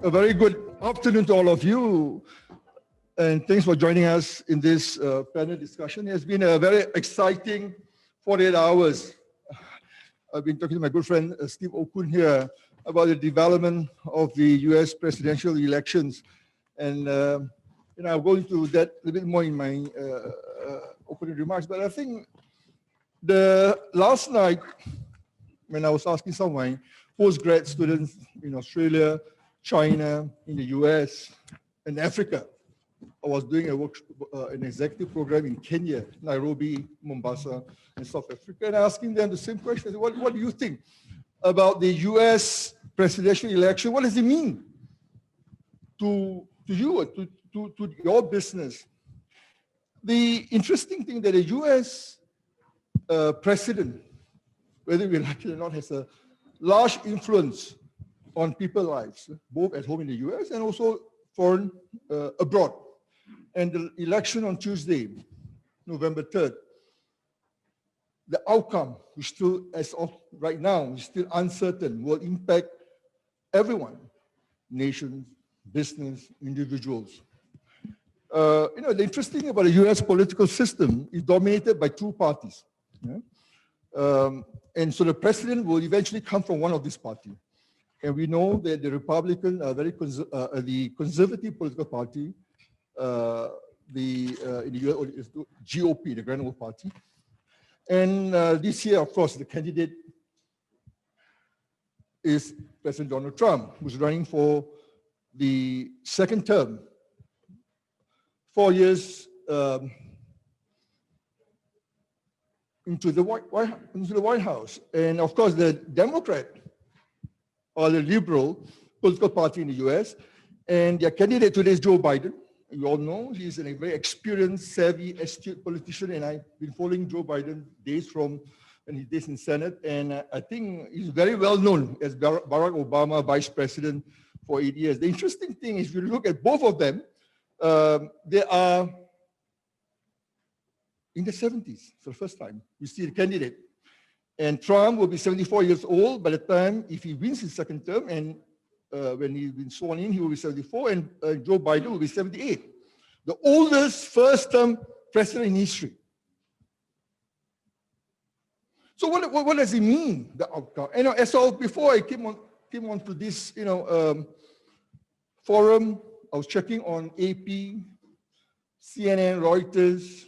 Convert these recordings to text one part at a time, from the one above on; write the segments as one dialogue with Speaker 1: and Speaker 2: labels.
Speaker 1: A very good afternoon to all of you, and thanks for joining us in this panel discussion. It has been a very exciting 48 hours. I've been talking to my good friend Steve Okun here about the development of the US presidential elections, and I'll go into that a little bit more in my opening remarks. But I think the last night, when I was asking some of my postgrad students in Australia, China, in the US, and Africa, I was doing an executive program in Kenya, Nairobi, Mombasa, and South Africa, and asking them the same question. What do you think about the US presidential election? What does it mean to you, to your business? The interesting thing that the US president, whether we like it or not, has a large influence on people's lives, both at home in the US and also foreign abroad. And the election on Tuesday, November 3rd, the outcome, which still, as of right now, is still uncertain, will impact everyone, nations, business, individuals. The interesting thing about the US political system is dominated by two parties. Yeah? And so the president will eventually come from one of these parties. And we know that the Republican, the conservative political party, in the US is the GOP, the Grand Old Party. And this year, of course, the candidate is President Donald Trump, who's running for the second term, 4 years into the White House. And of course, the Democrat or the liberal political party in the US, and their candidate today is Joe Biden. You all know he's a very experienced, savvy, astute politician, and I've been following Joe Biden days from when he days in Senate, and I think he's very well known as Barack Obama vice president for 8 years. The interesting thing is, if you look at both of them, they are in the 70s for the first time. You see the candidate. And Trump will be 74 years old by the time, if he wins his second term, and when he's been sworn in, he will be 74, and Joe Biden will be 78. The oldest first-term president in history. So what does it mean, the outcome? And as well, before I came on to this, forum, I was checking on AP, CNN, Reuters,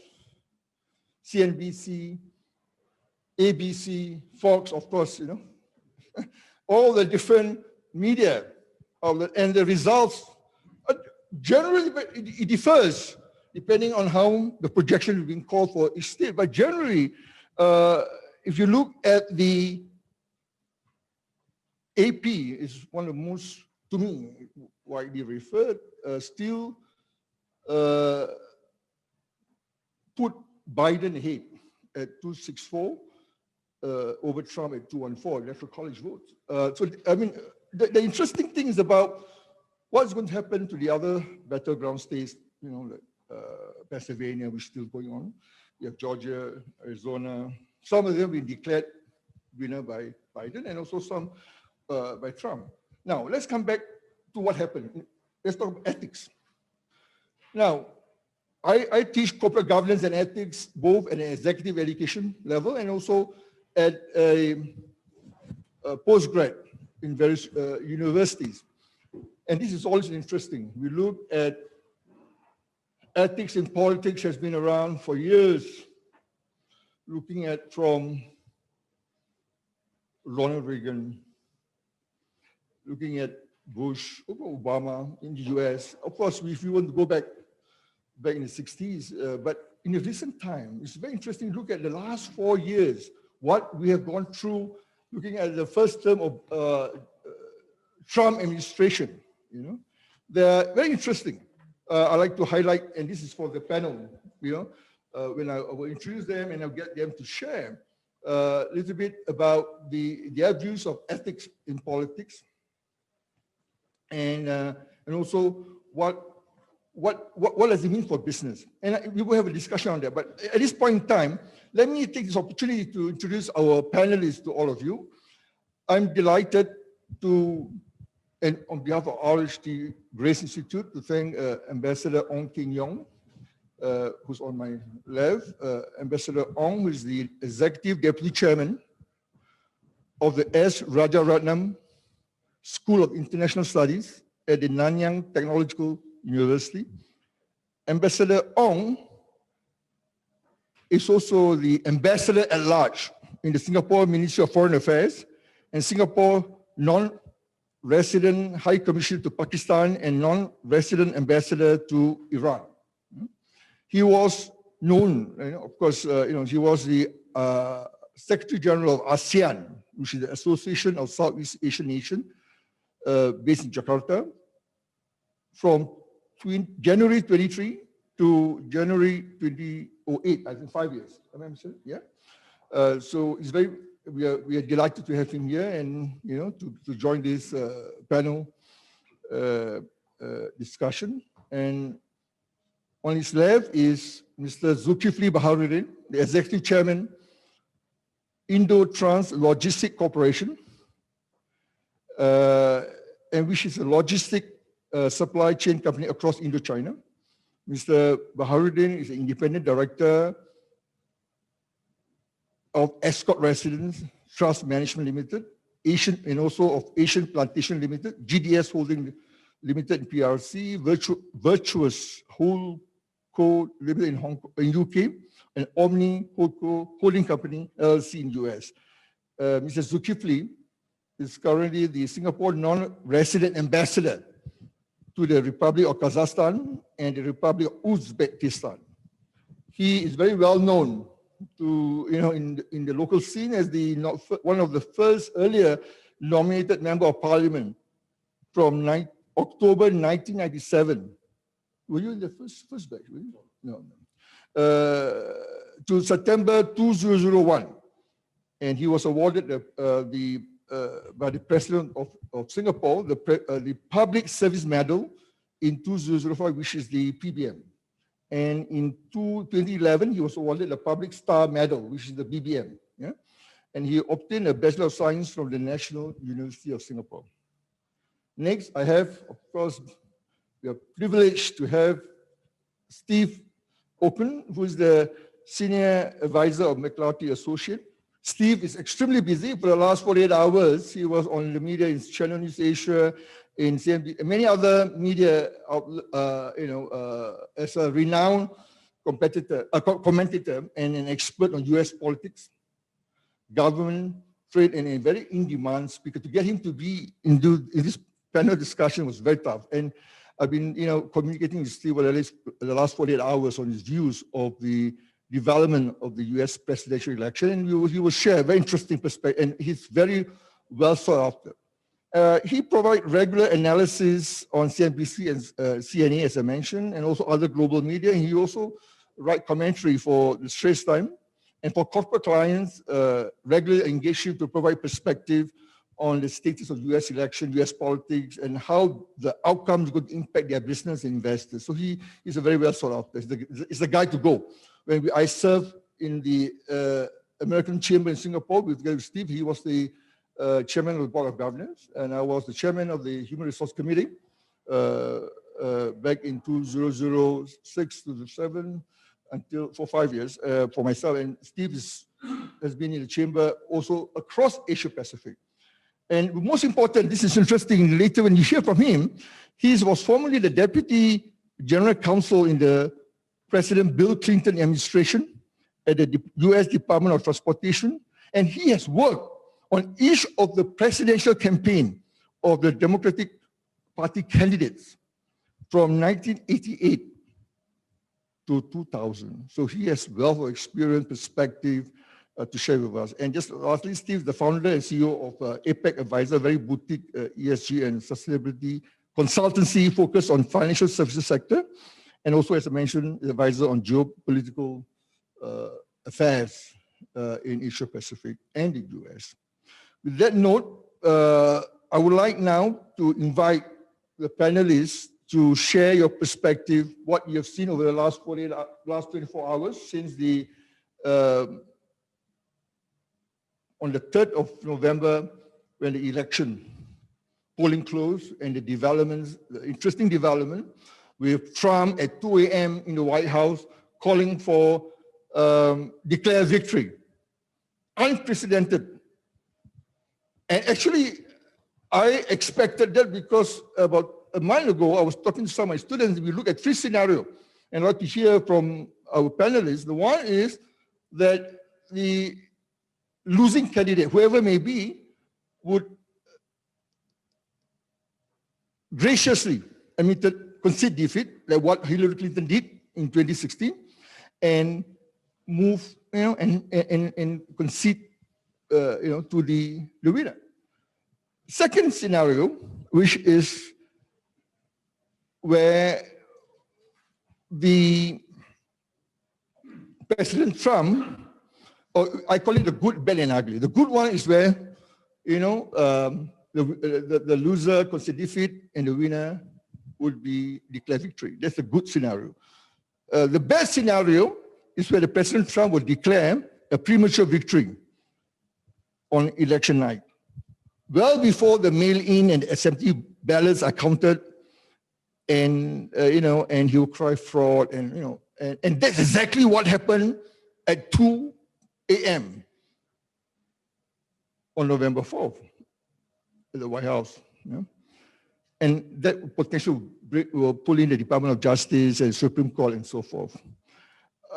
Speaker 1: CNBC, ABC, Fox, of course, all the different media outlet, and the results generally, it differs depending on how the projection is being called for each state. But generally, if you look at the AP, is one of the most, to me, widely referred, still put Biden ahead at 264 over Trump at 214 electoral college votes. So I mean, the interesting thing is about what's going to happen to the other battleground states, like Pennsylvania, which is still going on. You have Georgia, Arizona. Some of them have been declared winner by Biden, and also some by Trump. Now, let's come back to what happened. Let's talk about ethics. Now, I teach corporate governance and ethics both at an executive education level and also at a postgrad in various universities. And this is always interesting. We look at ethics in politics has been around for years, looking at from Ronald Reagan, looking at Bush, Obama in the US. Of course, if you want to go back in the 60s, but in a recent time, it's very interesting to look at the last 4 years, what we have gone through, looking at the first term of Trump administration. They're very interesting. I like to highlight, and this is for the panel, when I will introduce them and I'll get them to share a little bit about their views of ethics in politics, and also what does it mean for business? And we will have a discussion on that. But at this point in time, let me take this opportunity to introduce our panelists to all of you. I'm delighted to And on behalf of RHT Grace Institute, to thank Ambassador Yong, who's on my left, Ambassador Ong, who is the Executive Deputy Chairman of the S. Rajaratnam School of International Studies at the Nanyang Technological University. Ambassador Ong is also the Ambassador at Large in the Singapore Ministry of Foreign Affairs and Singapore Non-Resident High Commissioner to Pakistan and Non-Resident Ambassador to Iran. He was known, of course, he was the Secretary General of ASEAN, which is the Association of Southeast Asian Nations, based in Jakarta, from January 23 to January 2008, I think 5 years. Am I mistaken? Yeah. So it's we are delighted to have him here and to join this panel discussion. And on his left is Mr. Zulkifli Baharudin, the Executive Chairman, Indo-Trans Logistic Corporation, and which is a logistic supply chain company across Indochina. Mr. Baharudin is an independent director of Escort Residence Trust Management Limited, Asian, and also of Asian Plantation Limited, GDS Holding Limited in PRC, Virtuous Holdco Limited in Hong Kong, in UK, and Omni Holdco Holding Company LLC in US. Mr. Zulkifli is currently the Singapore non-resident ambassador to the Republic of Kazakhstan and the Republic of Uzbekistan. He is very well known to in the local scene as one of the first earlier nominated member of parliament from October 1997. Were you in the first batch? Were you? No. To September 2001, and he was awarded by the President of Singapore the Public Service Medal in 2005, which is the PBM. And in 2011, he was awarded the Public Star Medal, which is the BBM. Yeah? And he obtained a Bachelor of Science from the National University of Singapore. Next, I have, of course, we are privileged to have Steve Okun, who is the Senior Advisor of McLarty Associate. Steve is extremely busy. For the last 48 hours, he was on the media in Channel News Asia, in CMEC, and many other media, as a renowned commentator and an expert on US politics, government, trade, and a very in-demand speaker. To get him to be in this panel discussion was very tough. And I've been, communicating with Steve for the last 48 hours on his views of the development of the US presidential election, and he will share a very interesting perspective, and he's very well sought after. He provides regular analysis on CNBC and CNA, as I mentioned, and also other global media. And he also writes commentary for the Straits Times, and for corporate clients, regularly engage him to provide perspective on the status of US election, US politics, and how the outcomes could impact their business and investors. So he is a very well sought after. It's the guy to go. When I served in the American Chamber in Singapore with Steve, he was the chairman of the Board of Governors, and I was the chairman of the Human Resource Committee back in 2006 to 2007 for 5 years for myself. And Steve has been in the chamber also across Asia Pacific. And most important, this is interesting later when you hear from him, he was formerly the Deputy General Counsel in the President Bill Clinton administration at the US Department of Transportation. And he has worked on each of the presidential campaign of the Democratic Party candidates from 1988 to 2000. So he has wealth of experience, perspective to share with us. And just lastly, Steve, the founder and CEO of APEC Advisor, very boutique ESG and sustainability consultancy focused on financial services sector. And also, as I mentioned, the advisor on geopolitical affairs in Asia Pacific and the US. With that note, I would like now to invite the panelists to share your perspective, what you have seen over the last 24 hours since the on the 3rd of November when the election polling closed and the developments, the interesting development with Trump at 2 a.m. in the White House calling for declare victory. Unprecedented. And actually, I expected that because about a month ago, I was talking to some of my students. We look at 3 scenarios, and I'd like to hear from our panelists. The one is that the losing candidate, whoever may be, would graciously concede defeat, like what Hillary Clinton did in 2016, and move, and concede, to the winner. Second scenario, which is where the President Trump, or I call it the good, bad, and ugly. The good one is where, the loser concede defeat and the winner would be declare victory. That's a good scenario. The bad scenario is where the President Trump would declare a premature victory on election night, well before the mail-in and absentee ballots are counted, and and he'll cry fraud, and and that's exactly what happened at 2 a.m. on November 4th at the White House. And that potential will pull in the Department of Justice and Supreme Court and so forth.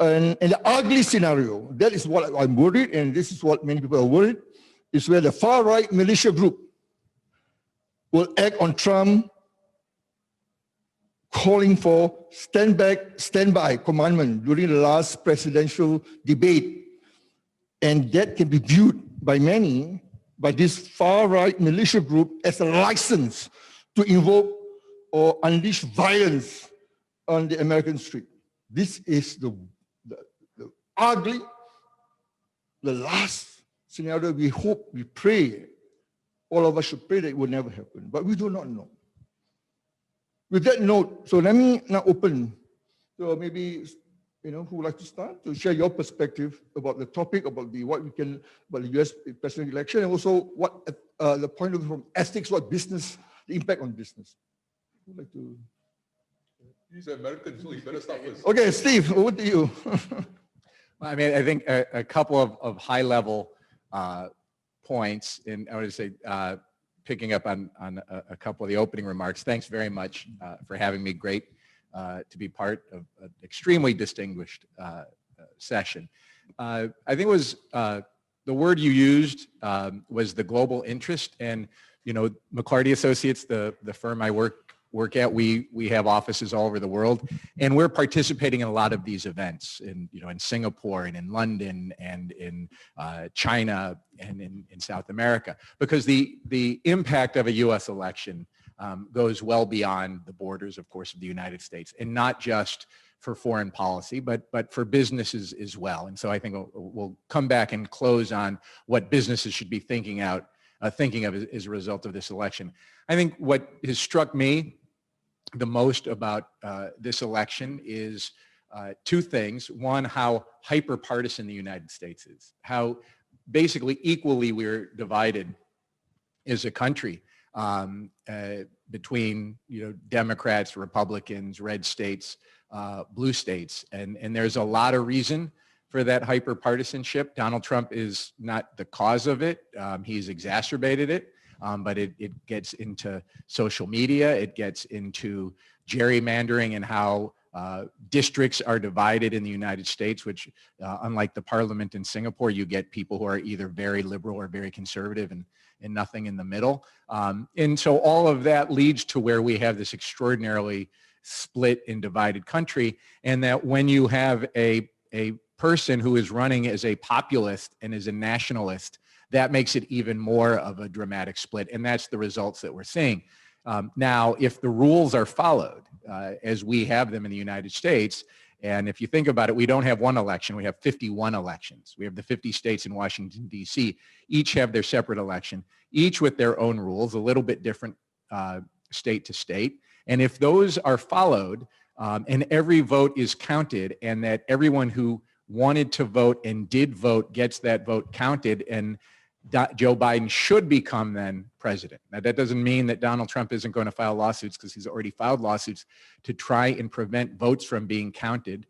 Speaker 1: And the ugly scenario, that is what I'm worried, and this is what many people are worried, is where the far-right militia group will act on Trump, calling for standby commandment during the last presidential debate. And that can be viewed by many, by this far-right militia group, as a license to invoke or unleash violence on the American street. This is the ugly, the last scenario. We hope, we pray, all of us should pray that it will never happen, but we do not know. With that note, so let me now open. So maybe, who would like to start to share your perspective about the topic, about the U.S. presidential election, and also what the point of view from ethics, what business, the impact on business. Who would like to?
Speaker 2: He's American, so he better start with.
Speaker 1: Okay, Steve, over to you.
Speaker 3: I mean, I think a couple of high-level points, and I would say picking up on a couple of the opening remarks. Thanks very much for having me. Great to be part of an extremely distinguished session. I think it was the word you used was the global interest, and McLarty Associates, the firm I work at, we have offices all over the world, and we're participating in a lot of these events in Singapore and in London and in China and in South America, because the impact of a U.S. election goes well beyond the borders, of course, of the United States, and not just for foreign policy, but for businesses as well. And so I think we'll come back and close on what businesses should be thinking of as a result of this election. I think what has struck me the most about this election is two things. One, how hyper-partisan the United States is, how basically equally we're divided as a country between Democrats, Republicans, red states, blue states, and there's a lot of reason for that hyper-partisanship. Donald Trump is not the cause of it. He's exacerbated it, but it gets into social media. It gets into gerrymandering and how districts are divided in the United States, which unlike the parliament in Singapore, you get people who are either very liberal or very conservative and nothing in the middle. And so all of that leads to where we have this extraordinarily split and divided country, and that when you have a person who is running as a populist and as a nationalist, that makes it even more of a dramatic split, and that's the results that we're seeing. Now, if the rules are followed, as we have them in the United States, and if you think about it, we don't have one election, we have 51 elections. We have the 50 states in Washington, D.C. Each have their separate election, each with their own rules, a little bit different state to state. And if those are followed, and every vote is counted, and that everyone who wanted to vote and did vote gets that vote counted, and Joe Biden should become then president. Now, that doesn't mean that Donald Trump isn't going to file lawsuits, because he's already filed lawsuits to try and prevent votes from being counted.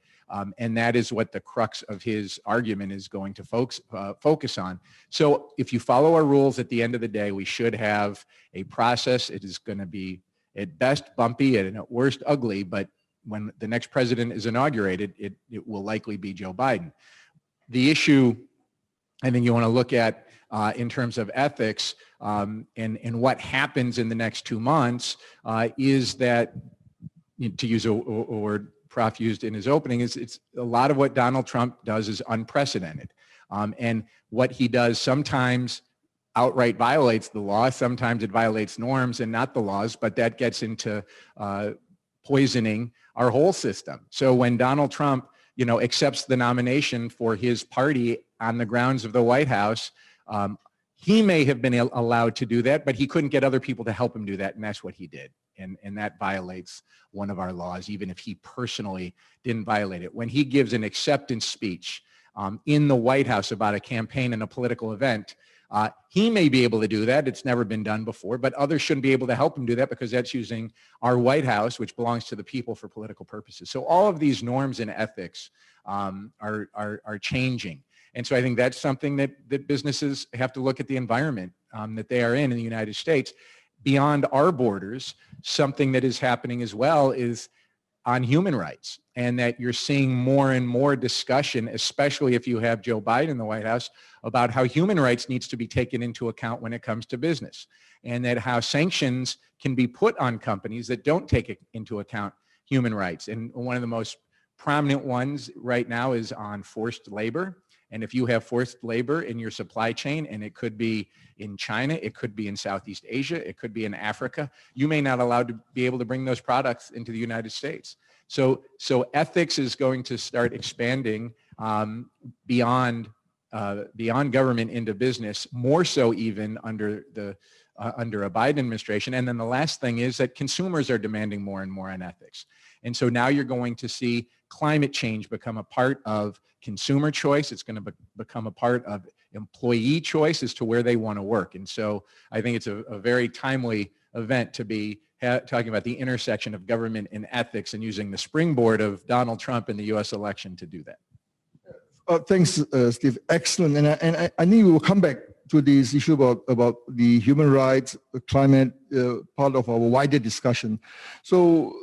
Speaker 3: And that is what the crux of his argument is going to focus on. So if you follow our rules, at the end of the day, we should have a process. It is going to be at best bumpy and at worst ugly, but when the next president is inaugurated, it will likely be Joe Biden. The issue I think you want to look at in terms of ethics and what happens in the next 2 months is that, to use a word Prof used in his opening, is it's a lot of what Donald Trump does is unprecedented. And what he does sometimes outright violates the law, sometimes it violates norms and not the laws, but that gets into poisoning our whole system. So when Donald Trump, accepts the nomination for his party on the grounds of the White House, he may have been allowed to do that, but he couldn't get other people to help him do that, and that's what he did. And that violates one of our laws, even if he personally didn't violate it. When he gives an acceptance speech in the White House about a campaign and a political event, he may be able to do that. It's never been done before, but others shouldn't be able to help him do that, because that's using our White House, which belongs to the people, for political purposes. So all of these norms and ethics are changing. And so I think that's something that businesses have to look at the environment that they are in the United States. Beyond our borders, something that is happening as well is on human rights, and that you're seeing more and more discussion, especially if you have Joe Biden in the White House, about how human rights needs to be taken into account when it comes to business, and that how sanctions can be put on companies that don't take into account human rights. And one of the most prominent ones right now is on forced labor. And if you have forced labor in your supply chain, and it could be in China, it could be in Southeast Asia, it could be in Africa, you may not allowed to be able to bring those products into the United States. So ethics is going to start expanding beyond government into business, more so even under a Biden administration. And then the last thing is that consumers are demanding more and more on ethics. And so now you're going to see climate change become a part of consumer choice. It's going to become a part of employee choice as to where they want to work. And so I think it's a very timely event to be talking about the intersection of government and ethics, and using the springboard of Donald Trump in the U.S. election to do that.
Speaker 1: Thanks, Steve. Excellent. And I think we will come back to this issue about the human rights, the climate, part of our wider discussion. So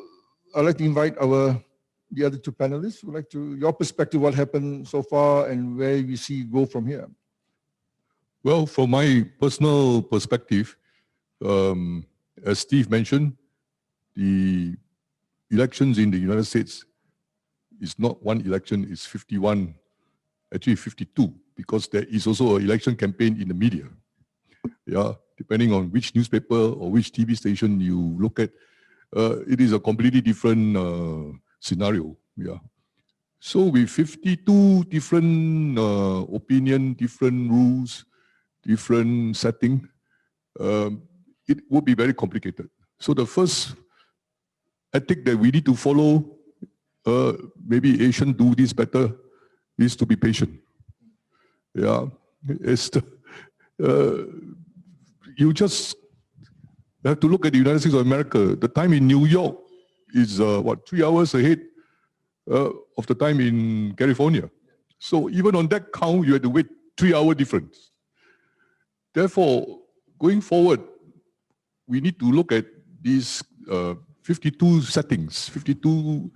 Speaker 1: I'd like to invite the other two panelists. Would like to your perspective, what happened so far, and where you see go from here.
Speaker 2: Well, from my personal perspective, as Steve mentioned, the elections in the United States is not one election, it's 51, actually 52, because there is also an election campaign in the media. Yeah, depending on which newspaper or which TV station you look at, it is a completely different scenario. Yeah. So with 52 different opinion, different rules, different setting, it would be very complicated. So the first ethic that we need to follow, maybe Asians do this better, is to be patient. Yeah, it's you just have to look at the United States of America. The time in New York is 3 hours ahead of the time in California. So even on that count, you have to wait 3 hour difference. Therefore, going forward, we need to look at these 52 settings, 52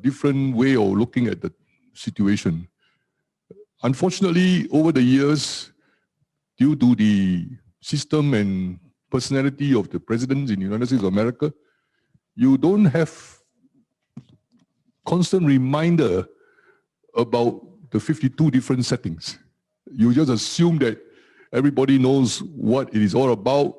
Speaker 2: different way of looking at the situation. Unfortunately, over the years, due to the system and personality of the presidents in the United States of America, you don't have constant reminder about the 52 different settings. You just assume that everybody knows what it is all about.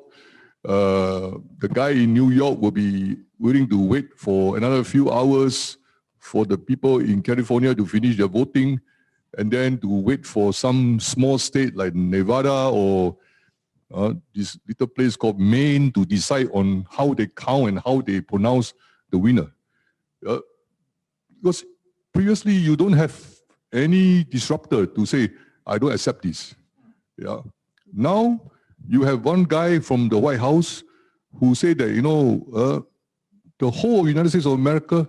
Speaker 2: The guy in New York will be willing to wait for another few hours for the people in California to finish their voting, and then to wait for some small state like Nevada or this little place called Maine to decide on how they count and how they pronounce the winner. Because previously you don't have any disruptor to say, I don't accept this. Yeah. Now you have one guy from the White House who said that, the whole of United States of America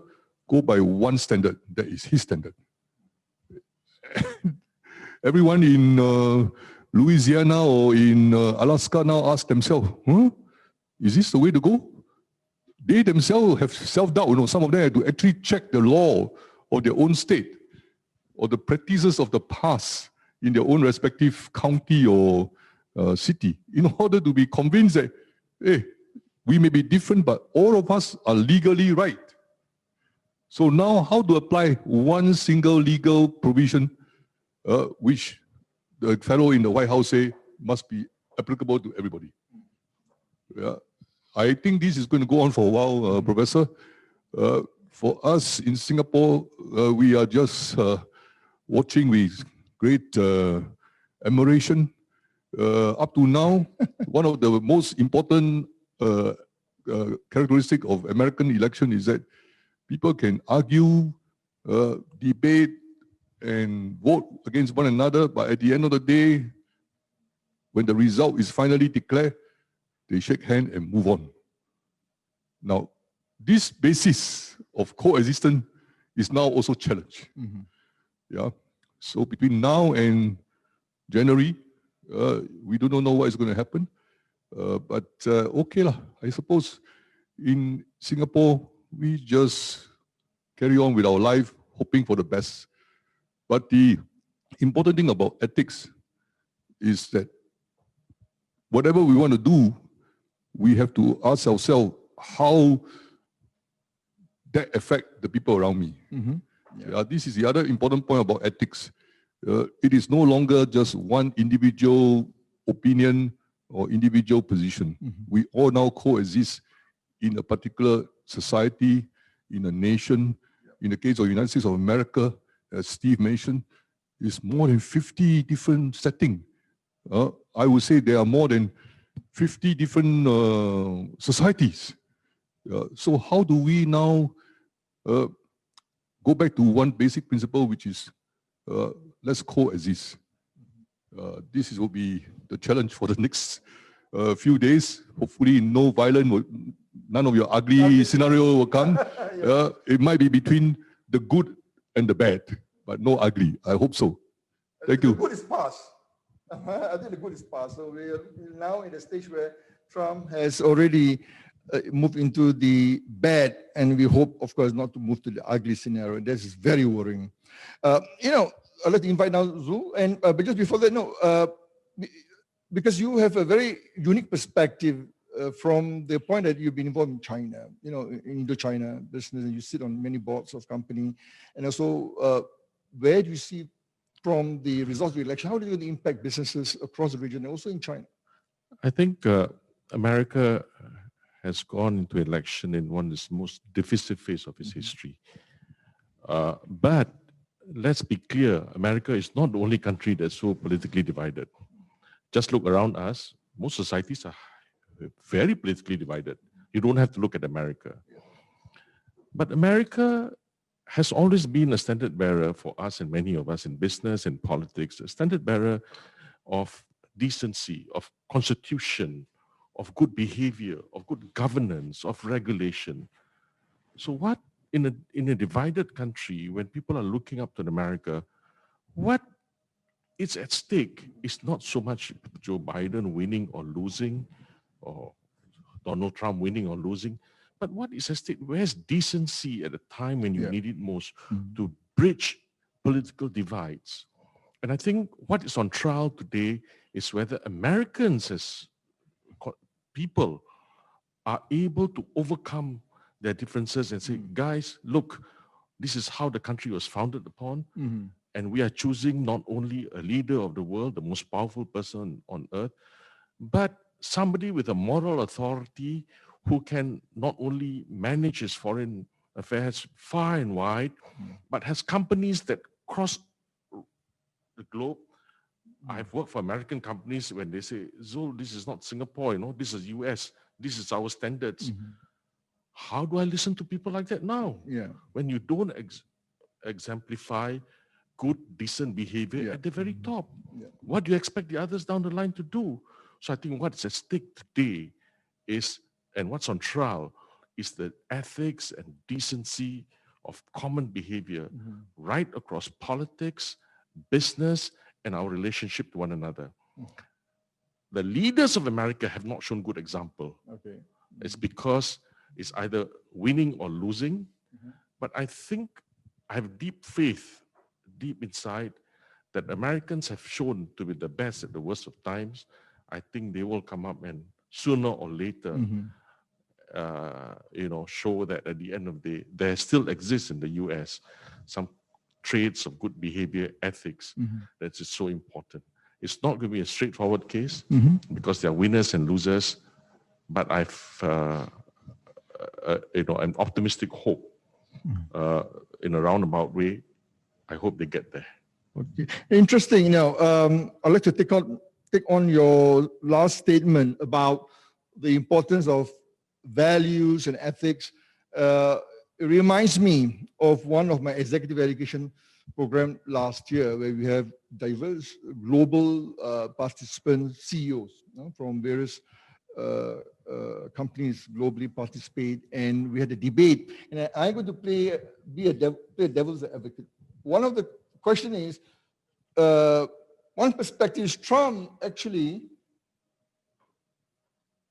Speaker 2: go by one standard, that is his standard. Everyone in Louisiana or in Alaska now ask themselves, is this the way to go? They themselves have self-doubt. Some of them have to actually check the law of their own state or the practices of the past in their own respective county or city in order to be convinced that, hey, we may be different, but all of us are legally right. So now how to apply one single legal provision which the fellow in the White House say must be applicable to everybody. Yeah. I think this is going to go on for a while, Professor. For us in Singapore, we are just watching with great admiration. Up to now, one of the most important characteristic of American election is that people can argue, debate, and vote against one another, but at the end of the day, when the result is finally declared, they shake hands and move on. Now, this basis of coexistence is now also challenged. Mm-hmm. Yeah. So between now and January, we do not know what is going to happen. But okay lah. I suppose in Singapore, we just carry on with our life, hoping for the best. But the important thing about ethics is that whatever we want to do, we have to ask ourselves how that affect the people around me. Mm-hmm. Yeah. This is the other important point about ethics. It is no longer just one individual opinion or individual position. Mm-hmm. We all now coexist in a particular society, in a nation. In the case of the United States of America, as Steve mentioned, is more than 50 different settings. I would say there are more than 50 different societies. So how do we now go back to one basic principle, which is let's coexist. This will be the challenge for the next few days. Hopefully no violence, none of your ugly scenario will come. It might be between the good and the bad, but no ugly. I hope so. Thank you.
Speaker 1: The good is past. I think the good is past. So we are now in a stage where Trump has already moved into the bad, and we hope, of course, not to move to the ugly scenario. This is very worrying. I'd like to invite now Zul, and but just before that, because you have a very unique perspective from the point that you've been involved in China, in Indo-China business, and you sit on many boards of company, and also where do you see from the results of the election, how do you impact businesses across the region and also in China?
Speaker 4: I think America has gone into election in one of the most divisive phase of its history. But let's be clear, America is not the only country that's so politically divided. Just look around us, most societies are very politically divided. You don't have to look at America. But America has always been a standard bearer for us and many of us in business and politics, a standard bearer of decency, of constitution, of good behavior, of good governance, of regulation. So what in a divided country, when people are looking up to America, what is at stake is not so much Joe Biden winning or losing, or Donald Trump winning or losing, but what is at stake? Where's decency at a time when you need it most to bridge political divides? And I think what is on trial today is whether Americans as people are able to overcome their differences and say, guys, look, this is how the country was founded upon. And we are choosing not only a leader of the world, the most powerful person on earth, but somebody with a moral authority who can not only manage his foreign affairs far and wide, but has companies that cross the globe. I've worked for American companies when they say, Zul, this is not Singapore, this is US, this is our standards. How do I listen to people like that now? When you don't exemplify good, decent behavior at the very top.
Speaker 1: Yeah.
Speaker 4: What do you expect the others down the line to do? So I think what's at stake today is, and what's on trial, is the ethics and decency of common behavior right across politics, business, and our relationship to one another. The leaders of America have not shown good example.
Speaker 1: Okay.
Speaker 4: It's because it's either winning or losing. But I think I have deep faith, deep inside, that Americans have shown to be the best at the worst of times. I think they will come up and sooner or later, show that at the end of the day, there still exists in the US some traits of good behavior, ethics, that is so important. It's not going to be a straightforward case because there are winners and losers, but I've, an optimistic hope in a roundabout way. I hope they get there.
Speaker 1: Okay. Interesting. I'd like to take on your last statement about the importance of values and ethics. It reminds me of one of my executive education program last year, where we have diverse global participants, CEOs from various companies globally participate, and we had a debate. And I'm going to play devil's advocate. One of the question is, one perspective is Trump actually,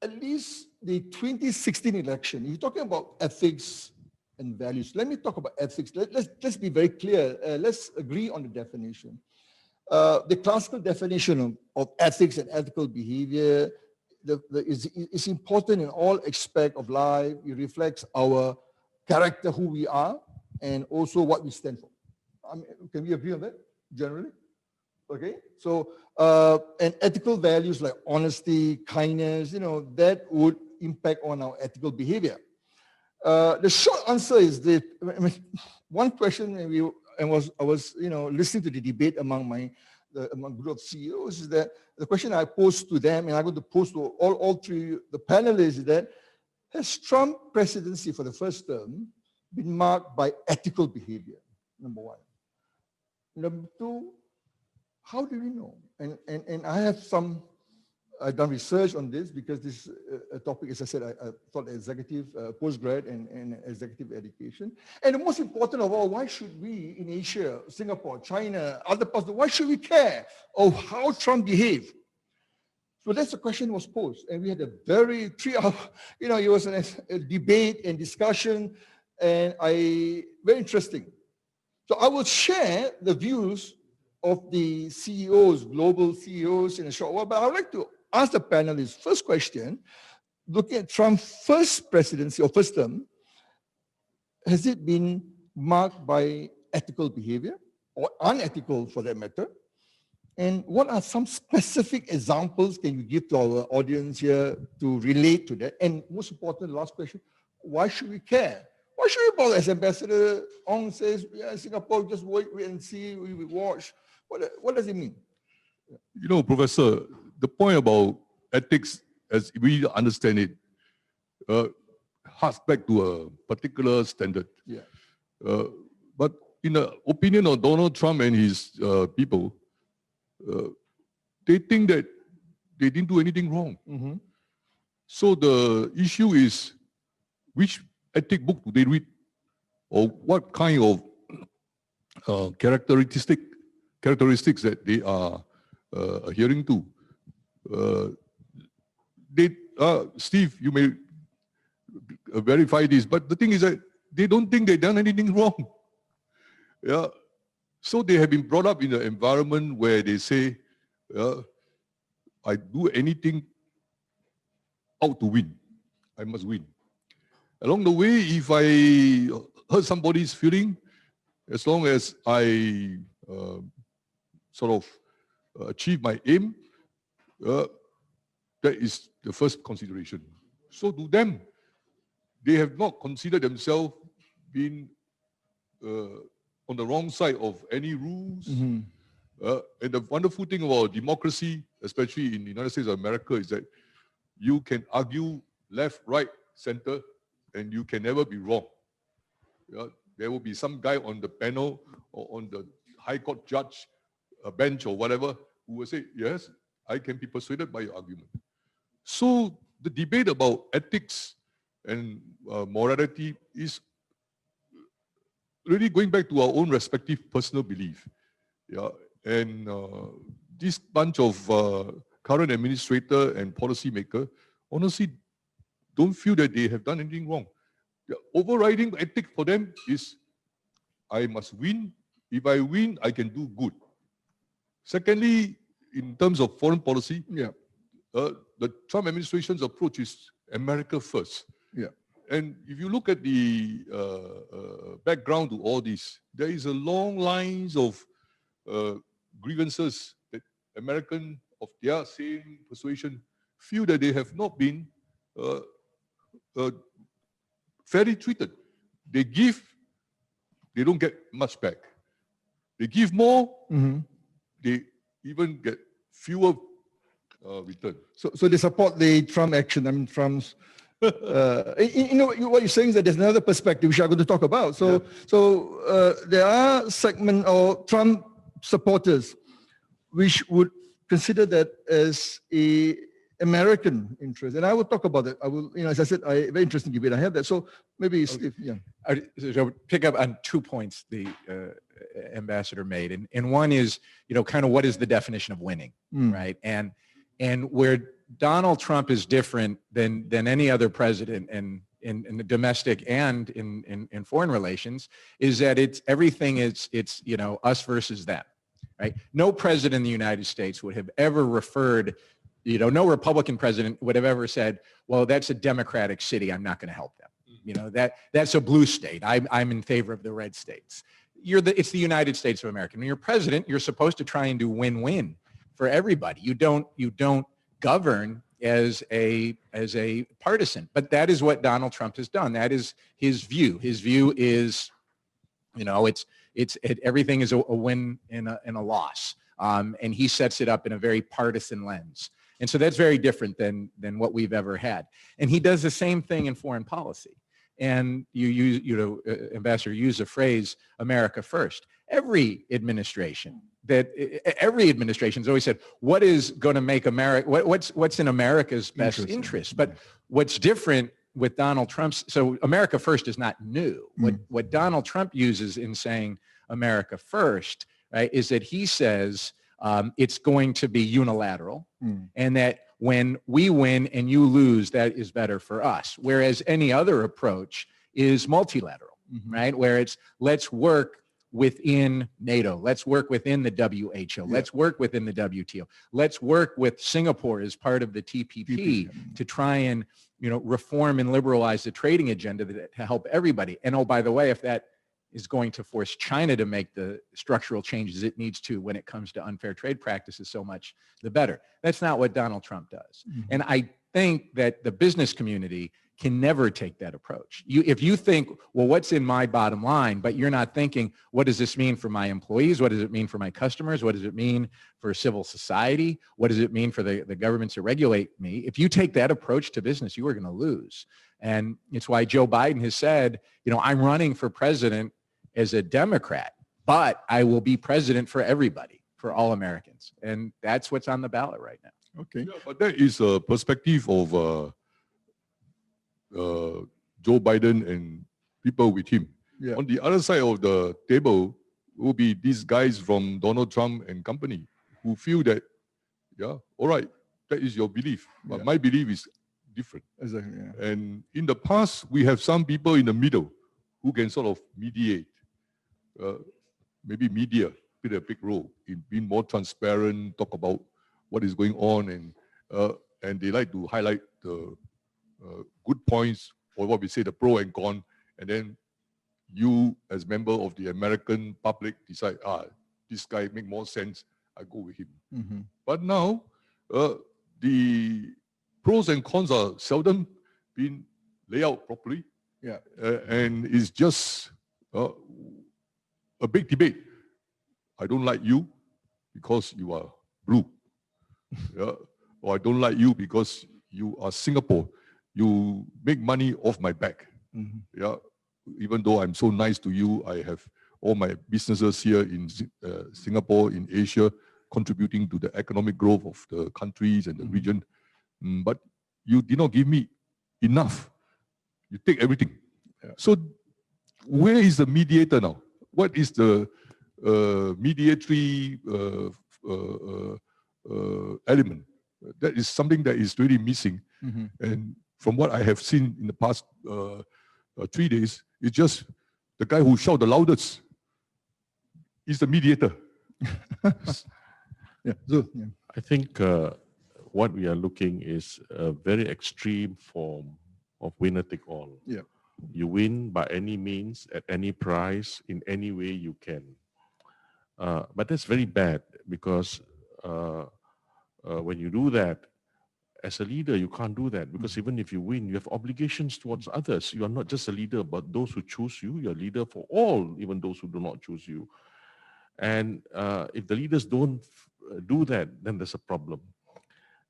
Speaker 1: at least the 2016 election, you're talking about ethics and values. Let me talk about ethics. Let's be very clear. Let's agree on the definition. The classical definition of ethics and ethical behavior is important in all aspects of life. It reflects our character, who we are, and also what we stand for. Can we agree on that generally? Okay, so and ethical values like honesty, kindness, that would impact on our ethical behavior. The short answer is that one question, I was listening to the debate among group of CEOs, is that the question I posed to them, and I'm going to pose to all three the panelists, is that has Trump presidency for the first term been marked by ethical behavior? Number one. Number two, how do we know? And I have I've done research on this because this is a topic, as I said, I thought executive, postgrad and executive education. And the most important of all, why should we in Asia, Singapore, China, other parts, why should we care of how Trump behaved? So that's the question was posed. And we had a very 3-hour, it was a debate and discussion, and very interesting. So I will share the views of the CEOs, global CEOs in a short while, but I would like to ask the panelists, first question, looking at Trump's first presidency or first term, has it been marked by ethical behavior or unethical for that matter? And what are some specific examples can you give to our audience here to relate to that? And most important, last question, why should we care? Why should we bother? As Ambassador Ong says, Singapore, just wait and see, we watch. What does it mean?
Speaker 2: Professor, the point about ethics, as we understand it, harks back to a particular standard.
Speaker 1: Yeah.
Speaker 2: But in the opinion of Donald Trump and his people, they think that they didn't do anything wrong. So the issue is, which ethic book do they read? Or what kind of characteristics that they are adhering to? Steve, you may verify this, but the thing is that they don't think they've done anything wrong. Yeah. So they have been brought up in an environment where they say, I do anything out to win. I must win. Along the way, if I hurt somebody's feeling, as long as I achieve my aim, that is the first consideration. So to them, they have not considered themselves being on the wrong side of any rules. And the wonderful thing about democracy, especially in the United States of America, is that you can argue left, right, center, and you can never be wrong. There will be some guy on the panel or on the high court judge, a bench or whatever, who will say, yes, I can be persuaded by your argument. So the debate about ethics and morality is really going back to our own respective personal belief. Yeah, and this bunch of current administrator and policymaker honestly don't feel that they have done anything wrong. The overriding ethic for them is, I must win. If I win, I can do good. Secondly, in terms of foreign policy, the Trump administration's approach is America first.
Speaker 1: Yeah.
Speaker 2: And if you look at the background to all this, there is a long lines of grievances that American of their same persuasion feel that they have not been fairly treated. They give, they don't get much back. They give more, they even get fewer return.
Speaker 1: So they support the Trump action. I mean, Trump's. You know what you're saying is that there's another perspective which I'm going to talk about. So there are segment or Trump supporters which would consider that as a American interest, and I will talk about it. I will, you know, as I said, very interesting debate. I have that. So maybe Steve,
Speaker 3: So pick up on 2 points the ambassador made, and one is, you know, kind of what is the definition of winning, right? And where Donald Trump is different than any other president in the domestic and in foreign relations is that everything is you know, us versus them, right? No president in the United States would have ever referred, you know, no Republican president would have ever said, well, that's a Democratic city, I'm not going to help them. You know, that's a blue state, I'm in favor of the red states. It's the United States of America. When you're president, you're supposed to try and do win-win for everybody. You don't govern as a partisan, but that is what Donald Trump has done. That is his view. His view is, you know, everything is a win and a loss, and he sets it up in a very partisan lens. And so that's very different than what we've ever had. And he does the same thing in foreign policy. And Ambassador, used the phrase "America first." Every administration has always said, what is going to make America, what's in America's best interest? But what's different with Donald Trump's, so America first is not new. What Donald Trump uses in saying America first, right, is that he says it's going to be unilateral, and that when we win and you lose, that is better for us. Whereas any other approach is multilateral, right? Where it's, let's work within NATO. Let's work within the WHO. Let's work within the WTO. Let's work with Singapore as part of the TPP to try and, you know, reform and liberalize the trading agenda to help everybody. And oh, by the way, if that is going to force China to make the structural changes it needs to when it comes to unfair trade practices, so much the better. That's not what Donald Trump does. And I think that the business community can never take that approach. If you think, well, what's in my bottom line, but you're not thinking, what does this mean for my employees? What does it mean for my customers? What does it mean for civil society? What does it mean for the governments that regulate me? If you take that approach to business, you are going to lose. And it's why Joe Biden has said, you know, I'm running for president as a Democrat, but I will be president for everybody, for all Americans. And that's what's on the ballot right now.
Speaker 1: Okay.
Speaker 2: Yeah, but that is a perspective of Joe Biden and people with him.
Speaker 1: Yeah.
Speaker 2: On the other side of the table will be these guys from Donald Trump and company who feel that, yeah, all right, that is your belief, but my belief is different.
Speaker 1: Exactly. Yeah.
Speaker 2: And in the past, we have some people in the middle who can sort of mediate. Maybe media play a big role in being more transparent, talk about what is going on, and they like to highlight the good points, or what we say, the pro and con, and then you as member of the American public decide, this guy make more sense, I go with him. But now the pros and cons are seldom being laid out properly, and it's just a big debate. I don't like you because you are blue, or I don't like you because you are Singapore. You make money off my back. Even though I'm so nice to you, I have all my businesses here in Singapore, in Asia, contributing to the economic growth of the countries and the region. But you did not give me enough. You take everything.
Speaker 1: Yeah.
Speaker 2: So where is the mediator now? What is the mediatory element? That is something that is really missing. And from what I have seen in the past 3 days, it's just the guy who shouts the loudest is the mediator.
Speaker 1: Yeah. So, yeah.
Speaker 4: I think what we are looking is a very extreme form of winner take all.
Speaker 1: Yeah.
Speaker 4: You win by any means, at any price, in any way you can. But that's very bad because when you do that, as a leader, you can't do that because even if you win, you have obligations towards others. You are not just a leader, but those who choose you, you're a leader for all, even those who do not choose you. And if the leaders don't do that, then there's a problem.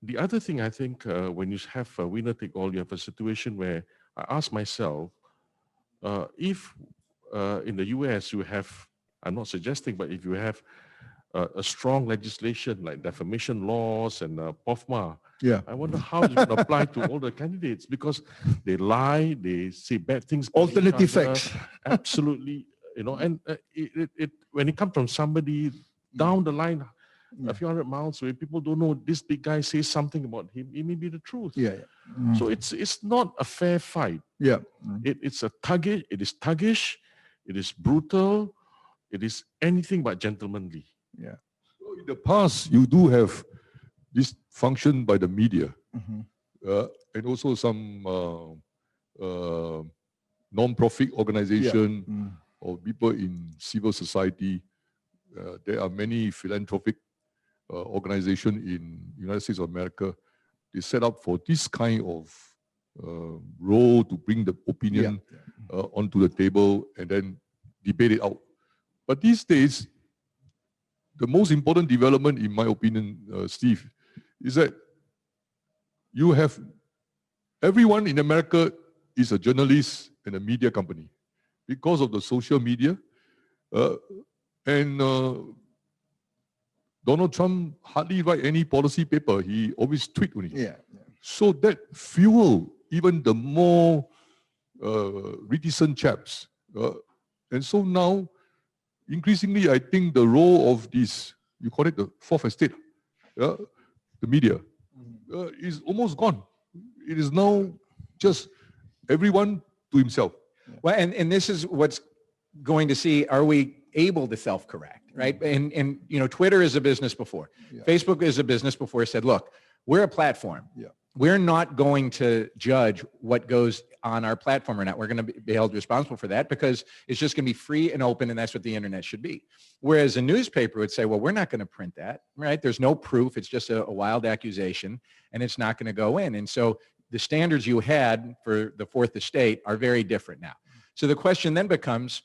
Speaker 4: The other thing I think when you have a winner take all, you have a situation where I ask myself, if in the US you have, I'm not suggesting, but if you have a strong legislation like defamation laws and POFMA,
Speaker 1: Yeah.
Speaker 4: I wonder how it's going to apply to all the candidates because they lie, they say bad things. about each
Speaker 1: Alternative
Speaker 4: other.
Speaker 1: facts.
Speaker 4: Absolutely, and when it comes from somebody down the line, a few hundred miles away, people don't know this big guy says something about him. It may be the truth.
Speaker 1: Yeah.
Speaker 4: So it's not a fair fight.
Speaker 1: Yeah.
Speaker 4: It's a thuggish. It is thuggish. It is brutal. It is anything but gentlemanly.
Speaker 1: Yeah.
Speaker 2: So in the past, you do have this function by the media, and also some non-profit organization or people in civil society. There are many philanthropic organizations in United States of America. They set up for this kind of role to bring the opinion onto the table and then debate it out. But these days, the most important development, in my opinion, Steve, is that you have everyone in America is a journalist and a media company because of the social media. And Donald Trump hardly write any policy paper. He always tweet only.
Speaker 1: Yeah.
Speaker 2: So that fuel even the more reticent chaps. And so now, increasingly, I think the role of this, you call it the fourth estate, the media, is almost gone. It is now just everyone to himself.
Speaker 3: Well, and this is what's going to see, are we able to self-correct, right? And Twitter is a business before.
Speaker 1: Yeah.
Speaker 3: Facebook is a business before, said, look, we're a platform.
Speaker 1: Yeah.
Speaker 3: We're not going to judge what goes on our platform or not. We're going to be held responsible for that because it's just going to be free and open, and that's what the internet should be. Whereas a newspaper would say, well, we're not going to print that, right? There's no proof. It's just a wild accusation, and it's not going to go in. And so the standards you had for the fourth estate are very different now. So the question then becomes,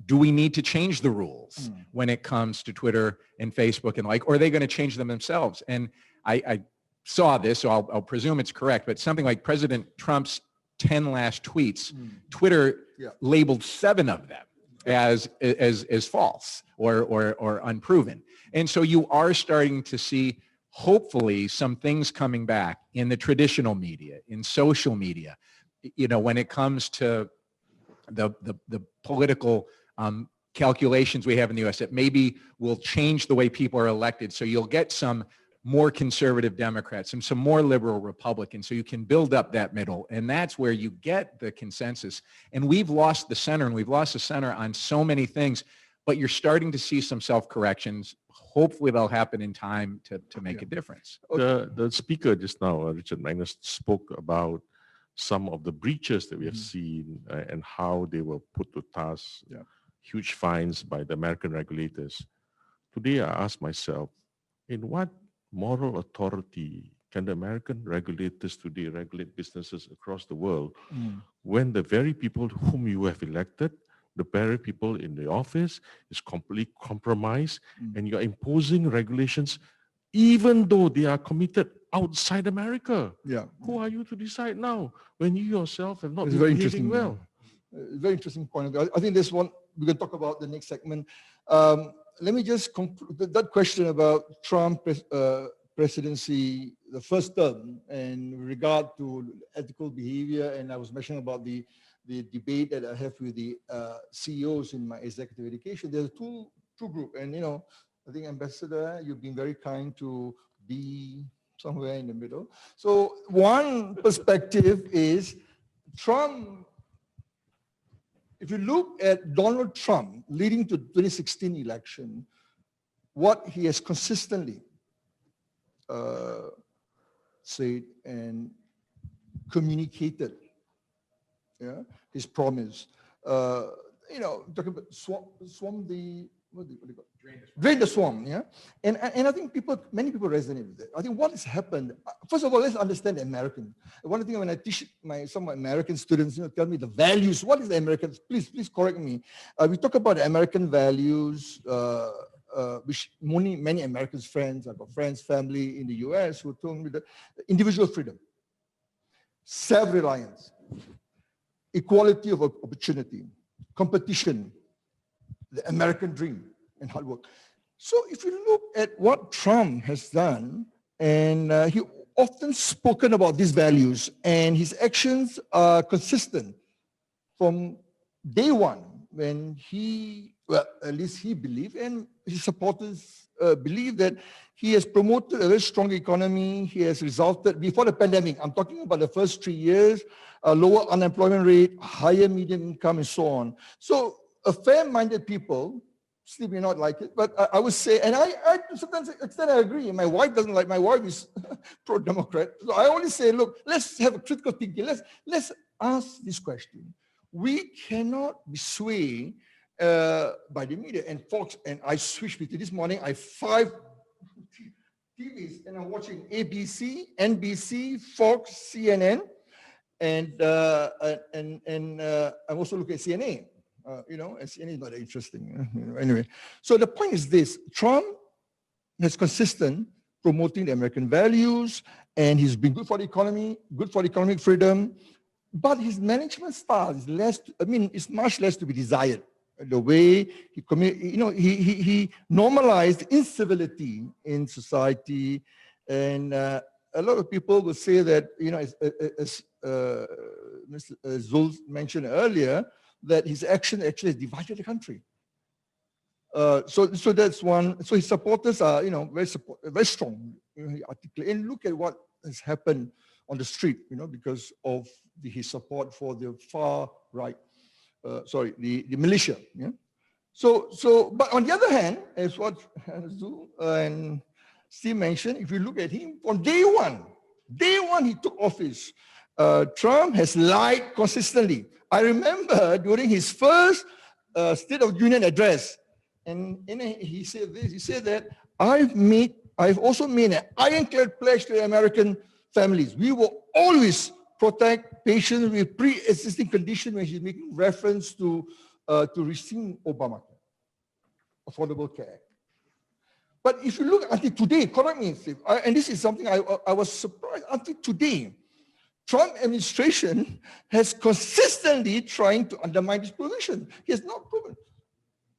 Speaker 3: do we need to change the rules when it comes to Twitter and Facebook and or are they going to change them themselves? And I saw this, so I'll presume it's correct, but something like President Trump's 10 last tweets, Twitter labeled 7 of them as false or unproven. And so you are starting to see, hopefully, some things coming back in the traditional media, in social media, when it comes to the political calculations we have in the U.S. that maybe will change the way people are elected. So you'll get some more conservative Democrats and some more liberal Republicans. So you can build up that middle. And that's where you get the consensus. And we've lost the center, and we've lost the center on so many things, but you're starting to see some self-corrections. Hopefully they'll happen in time to make a difference.
Speaker 4: The speaker just now, Richard Magnus, spoke about some of the breaches that we have seen and how they were put to task, huge fines by the American regulators. Today I ask myself, in what moral authority can the American regulators today regulate businesses across the world when the very people whom you have elected, the very people in the office is completely compromised and you're imposing regulations even though they are committed outside America?
Speaker 1: Yeah.
Speaker 4: Who are you to decide now when you yourself have not
Speaker 1: It's
Speaker 4: been
Speaker 1: very
Speaker 4: behaving
Speaker 1: interesting.
Speaker 4: well?
Speaker 1: Very interesting point. I think there's one we're going to talk about the next segment. Let me just conclude that question about Trump presidency, the first term, and regard to ethical behavior. And I was mentioning about the debate that I have with the CEOs in my executive education. There's two groups, and I think Ambassador, you've been very kind to be somewhere in the middle. So one perspective is Trump. If you look at Donald Trump leading to the 2016 election, what he has consistently said and communicated, his promise, talking about drain the swamp, and I think many people resonate with it. I think what has happened, first of all, let's understand the American. One thing when I teach some American students, tell me the values. What is the American? Please correct me. We talk about the American values, which many Americans friends, I've got friends, family in the US who told me that individual freedom, self-reliance, equality of opportunity, competition, the American dream, and hard work. So if you look at what Trump has done, and he often spoken about these values, and his actions are consistent from day one when at least he believed, and his supporters believe that he has promoted a very strong economy. He has resulted, before the pandemic, I'm talking about the first 3 years, a lower unemployment rate, higher median income, and so on. So a fair-minded people still may not like it, but I would say, and I to certain extent I agree. My wife doesn't like. My wife is pro-Democrat, so I always say, look, let's have a critical thinking. Let's ask this question. We cannot be swayed by the media and Fox. And I switched between this morning. I have 5 TVs, and I'm watching ABC, NBC, Fox, CNN, and I'm also looking at CNN. And CNN is not that interesting. Anyway, so the point is this: Trump has consistent promoting the American values, and he's been good for the economy, good for economic freedom. But his management style is it's much less to be desired. The way he normalized incivility in society, and a lot of people will say that, as Mr. Zul mentioned earlier, that his action actually has divided the country. So that's one. So his supporters are, very strong. He articulate, and look at what has happened on the street, because of his support for the far right. The militia. Yeah. So, but on the other hand, as what Zul and Steve mentioned, if you look at him from day one he took office, Trump has lied consistently. I remember during his first State of Union address, and he said this. He said that I've also made an ironclad pledge to the American families. We will always protect patients with pre-existing conditions, when he's making reference to rescinding Obamacare, Affordable Care Act. But if you look until today, correct me, Steve, and this is something I was surprised, until today, Trump administration has consistently trying to undermine this provision. He has not proven.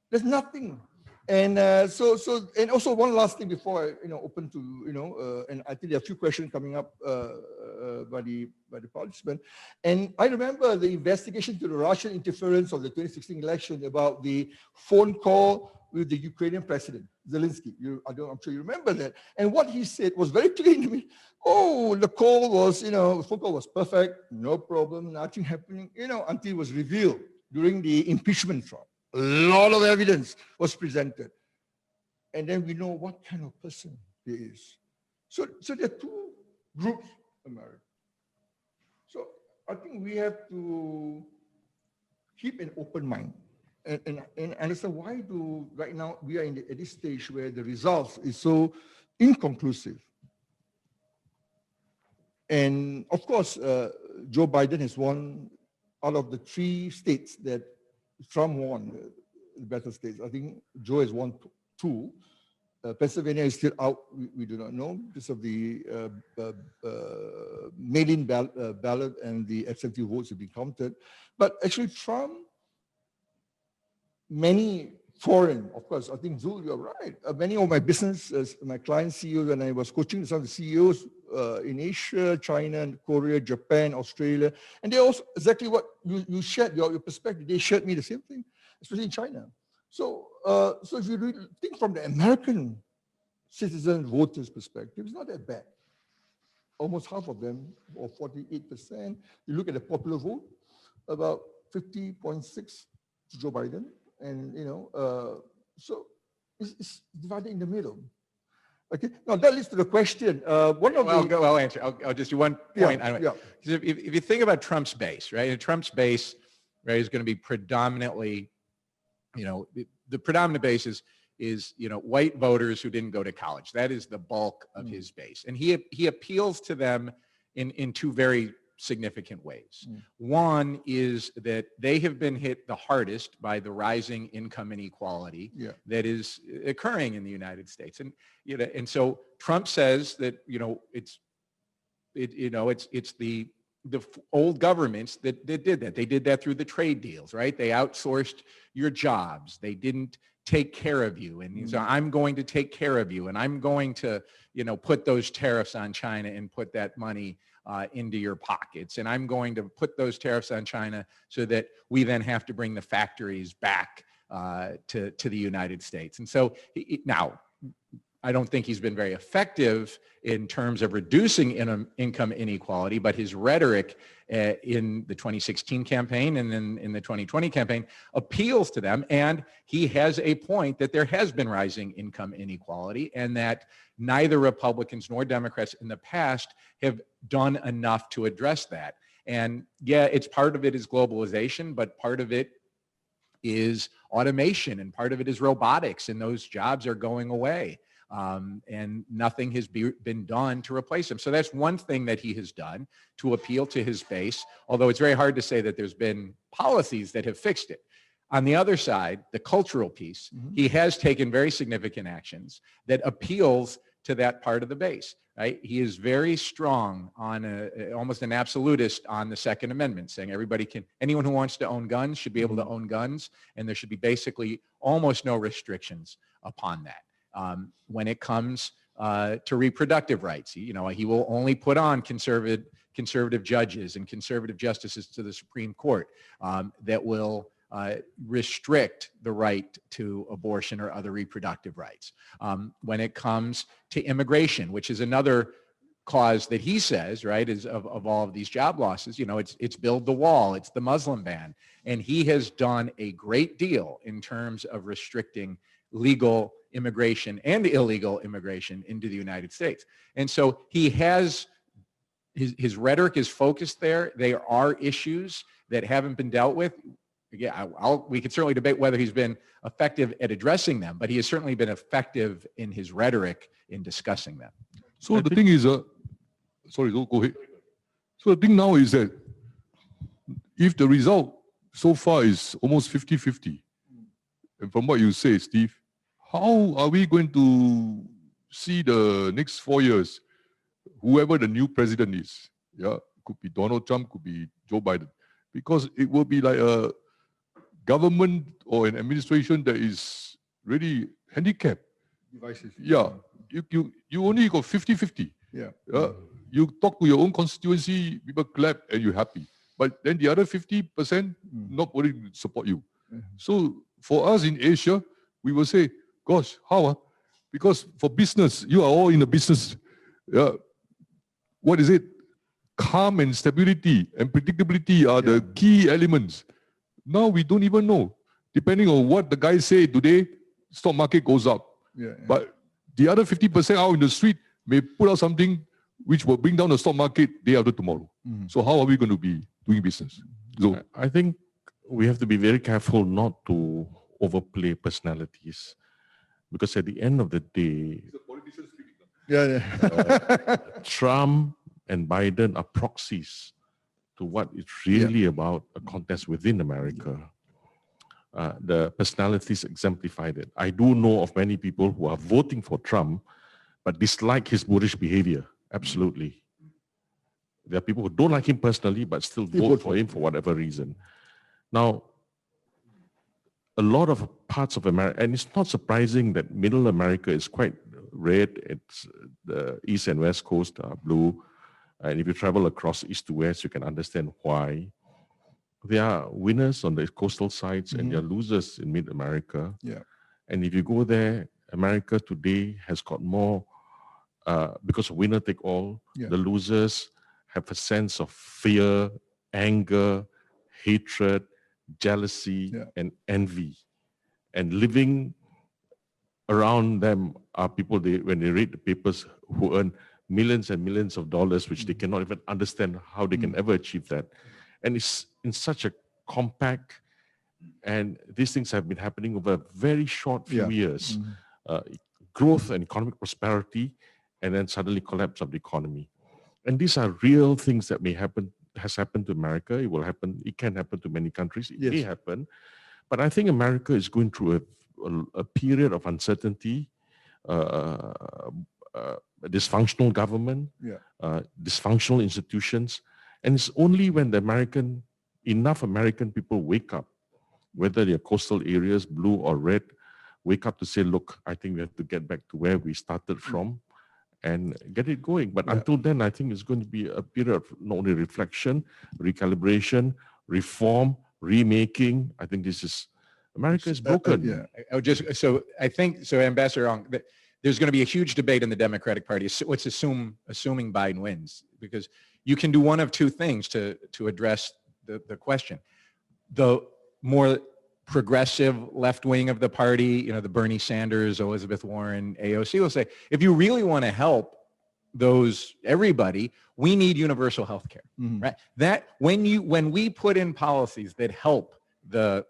Speaker 1: There's nothing. And and also one last thing before I open to and I think there are a few questions coming up by the participant. And I remember the investigation to the Russian interference of the 2016 election about the phone call with the Ukrainian president Zelensky. I'm sure you remember that. And what he said was very clear to me. Oh, the call was the phone call was perfect, no problem, nothing happening, until it was revealed during the impeachment trial. A lot of evidence was presented. And then we know what kind of person he is. So there are two groups in America. So I think we have to keep an open mind and understand why right now we are at this stage where the results is so inconclusive. And of course, Joe Biden has won out of the 3 states that Trump won, the better states. I think Joe has won 2. Pennsylvania is still out. We do not know because of the mail-in ballot and the absentee votes have been counted. But actually, Trump many foreign, of course, I think Zul, you're right. Many of my business, my client CEOs, when I was coaching some of the CEOs in Asia, China, Korea, Japan, Australia, and they also exactly what you shared, your perspective, they shared me the same thing, especially in China. So, so if you really think from the American citizen voters' perspective, it's not that bad. Almost half of them, or 48%. You look at the popular vote, about 50.6 to Joe Biden, and so it's divided in the middle. Okay, now that leads to the question.
Speaker 3: I'll answer. I'll just do one point.
Speaker 1: Yeah.
Speaker 3: If you think about Trump's base, right? And Trump's base, right, is going to be predominantly, the predominant base is white voters who didn't go to college. That is the bulk of his base, and he appeals to them in two very significant ways. One is that they have been hit the hardest by the rising income inequality that is occurring in the United States, and so Trump says that it's the old governments that did that. They did that through the trade deals, right? They outsourced your jobs. They didn't take care of you. And so I'm going to take care of you, and I'm going to, put those tariffs on China and put that money into your pockets. And I'm going to put those tariffs on China so that we then have to bring the factories back to the United States. And so now, I don't think he's been very effective in terms of reducing income inequality, but his rhetoric in the 2016 campaign and then in the 2020 campaign appeals to them. And he has a point that there has been rising income inequality and that neither Republicans nor Democrats in the past have done enough to address that. And it's part of it is globalization, but part of it is automation and part of it is robotics, and those jobs are going away. And nothing has been done to replace them. So that's one thing that he has done to appeal to his base, although it's very hard to say that there's been policies that have fixed it. On the other side, the cultural piece, he has taken very significant actions that appeals to that part of the base, right? He is very strong on almost an absolutist on the Second Amendment, saying anyone who wants to own guns should be able to own guns, and there should be basically almost no restrictions upon that. When it comes to reproductive rights, he will only put on conservative judges and conservative justices to the Supreme Court that will restrict the right to abortion or other reproductive rights. When it comes to immigration, which is another cause that he says, right, is of all of these job losses, it's build the wall, it's the Muslim ban. And he has done a great deal in terms of restricting legal immigration and illegal immigration into the United States. And so he has, his rhetoric is focused there. There are issues that haven't been dealt with. Yeah, we could certainly debate whether he's been effective at addressing them, but he has certainly been effective in his rhetoric in discussing them.
Speaker 2: So the thing is, sorry, go ahead. So the thing now is that if the result so far is almost 50-50, and from what you say, Steve, how are we going to see the next 4 years, whoever the new president is? Yeah, could be Donald Trump, could be Joe Biden, because it will be like a government or an administration that is really handicapped.
Speaker 1: Devices.
Speaker 2: Yeah, you only got 50-50.
Speaker 1: Yeah.
Speaker 2: You talk to your own constituency, people clap and you're happy. But then the other 50% not willing to support you. So for us in Asia, we will say, gosh, how? Because for business, you are all in the business. What is it? Calm and stability and predictability are the key elements. Now we don't even know. Depending on what the guys say today, stock market goes up. But the other 50% out in the street may put out something which will bring down the stock market day after tomorrow. So how are we going to be doing business? So
Speaker 4: I think we have to be very careful not to overplay personalities, because at the end of the day, Trump and Biden are proxies to what it's really about, a contest within America. The personalities exemplified it. I do know of many people who are voting for Trump, but dislike his bullish behavior. Absolutely. There are people who don't like him personally, but still vote for him for whatever reason. Now, a lot of parts of America, and it's not surprising that Middle America is quite red. It's the East and West Coast are blue. And if you travel across East to West, you can understand why. There are winners on the coastal sides and there are losers in Mid-America.
Speaker 1: Yeah.
Speaker 4: And if you go there, America today has got more, because of winner take all, the losers have a sense of fear, anger, hatred, jealousy, and envy. And living around them are people, when they read the papers, who earn millions and millions of dollars, which they cannot even understand how they can ever achieve that. And it's in such a compact, and these things have been happening over a very short few years. Growth and economic prosperity, and then suddenly collapse of the economy. And these are real things that may happen, has happened to America. It will happen, it can happen to many countries. It may happen. But I think America is going through a period of uncertainty, a dysfunctional government, dysfunctional institutions. And it's only when enough American people wake up, whether they're coastal areas, blue or red, wake up to say, look, I think we have to get back to where we started from and get it going. But until then, I think it's going to be a period of not only reflection, recalibration, reform, remaking. I think America is broken.
Speaker 3: I think, Ambassador Yong, there's going to be a huge debate in the Democratic Party. Let's assuming Biden wins, because you can do one of two things to address the question. The more progressive left wing of the party, the Bernie Sanders, Elizabeth Warren, AOC will say, if you really want to help everybody, we need universal health care, right? That when we put in policies that help the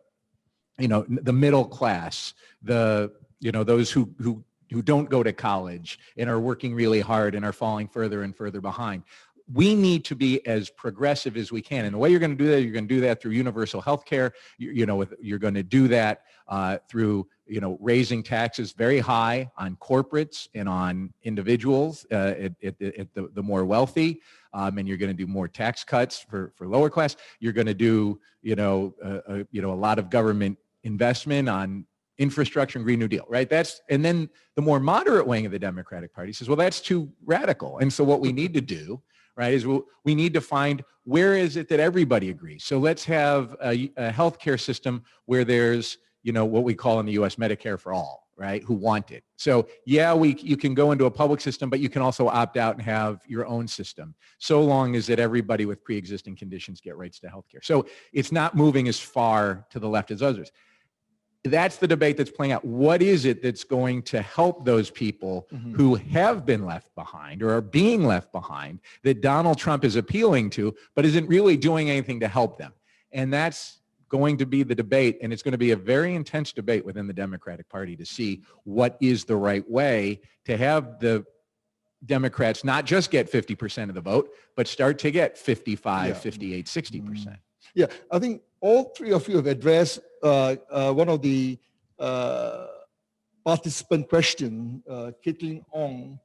Speaker 3: middle class, those who don't go to college and are working really hard and are falling further and further behind, we need to be as progressive as we can. And the way you're going to do that, you're going to do that through universal health care. You're going to do that through, raising taxes very high on corporates and on individuals, at the more wealthy. And you're going to do more tax cuts for lower class. You're going to do, a lot of government investment on infrastructure and Green New Deal, right? And then the more moderate wing of the Democratic Party says, well, that's too radical. And so what we need to do, right, is we need to find where is it that everybody agrees. So let's have a healthcare system where there's, what we call in the U.S. Medicare for all, right, who want it. So you can go into a public system, but you can also opt out and have your own system, so long as that everybody with pre-existing conditions get rights to healthcare. So it's not moving as far to the left as others. That's the debate that's playing out. What is it that's going to help those people who have been left behind or are being left behind that Donald Trump is appealing to, but isn't really doing anything to help them? And that's going to be the debate. And it's going to be a very intense debate within the Democratic Party to see what is the right way to have the Democrats not just get 50% of the vote, but start to get 55, 58, 60%.
Speaker 1: Yeah, I think all three of you have addressed one of the participant question, Caitlin Ong,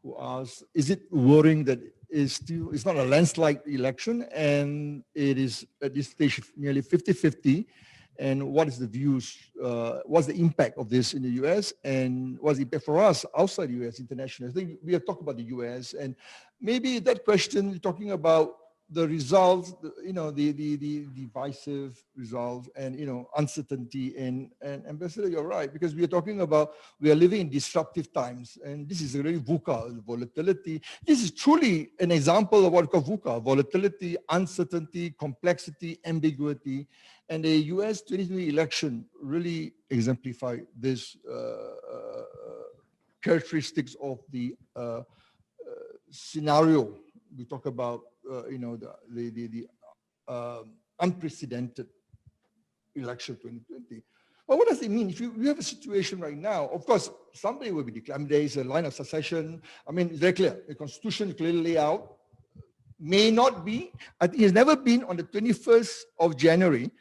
Speaker 1: who asked, is it worrying that it's not a landslide election and it is at this stage nearly 50-50? And what is the views, what's the impact of this in the US, and what's the impact for us outside the US, international? I think we have talked about the US, and maybe that question, talking about the results, the divisive results and, uncertainty. And Ambassador, you're right, because we are living in disruptive times. And this is really VUCA, volatility. This is truly an example of what we call VUCA, volatility, uncertainty, complexity, ambiguity. And the US 2020 election really exemplified this characteristics of the scenario. We talk about the unprecedented election 2020. But what does it mean? If you have a situation right now, of course, somebody will be declared. I mean, there is a line of succession. I mean, it's very clear. The Constitution is clearly laid out. May not be. I think it's never been on the 21st of January.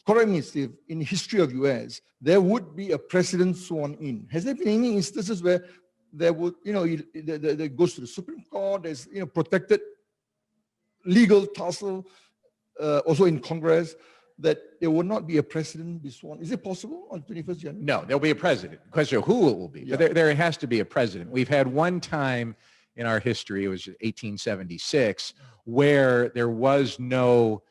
Speaker 1: Correct me, Steve, in the history of US, there would be a president sworn in. Has there been any instances where there would, that goes to the Supreme Court, there's, protected legal tussle, also in Congress, that there will not be a president be sworn. Is it possible on 21st January?
Speaker 3: No, there'll be a president. The question of who it will be, but there has to be a president. We've had one time in our history, it was 1876, where there was no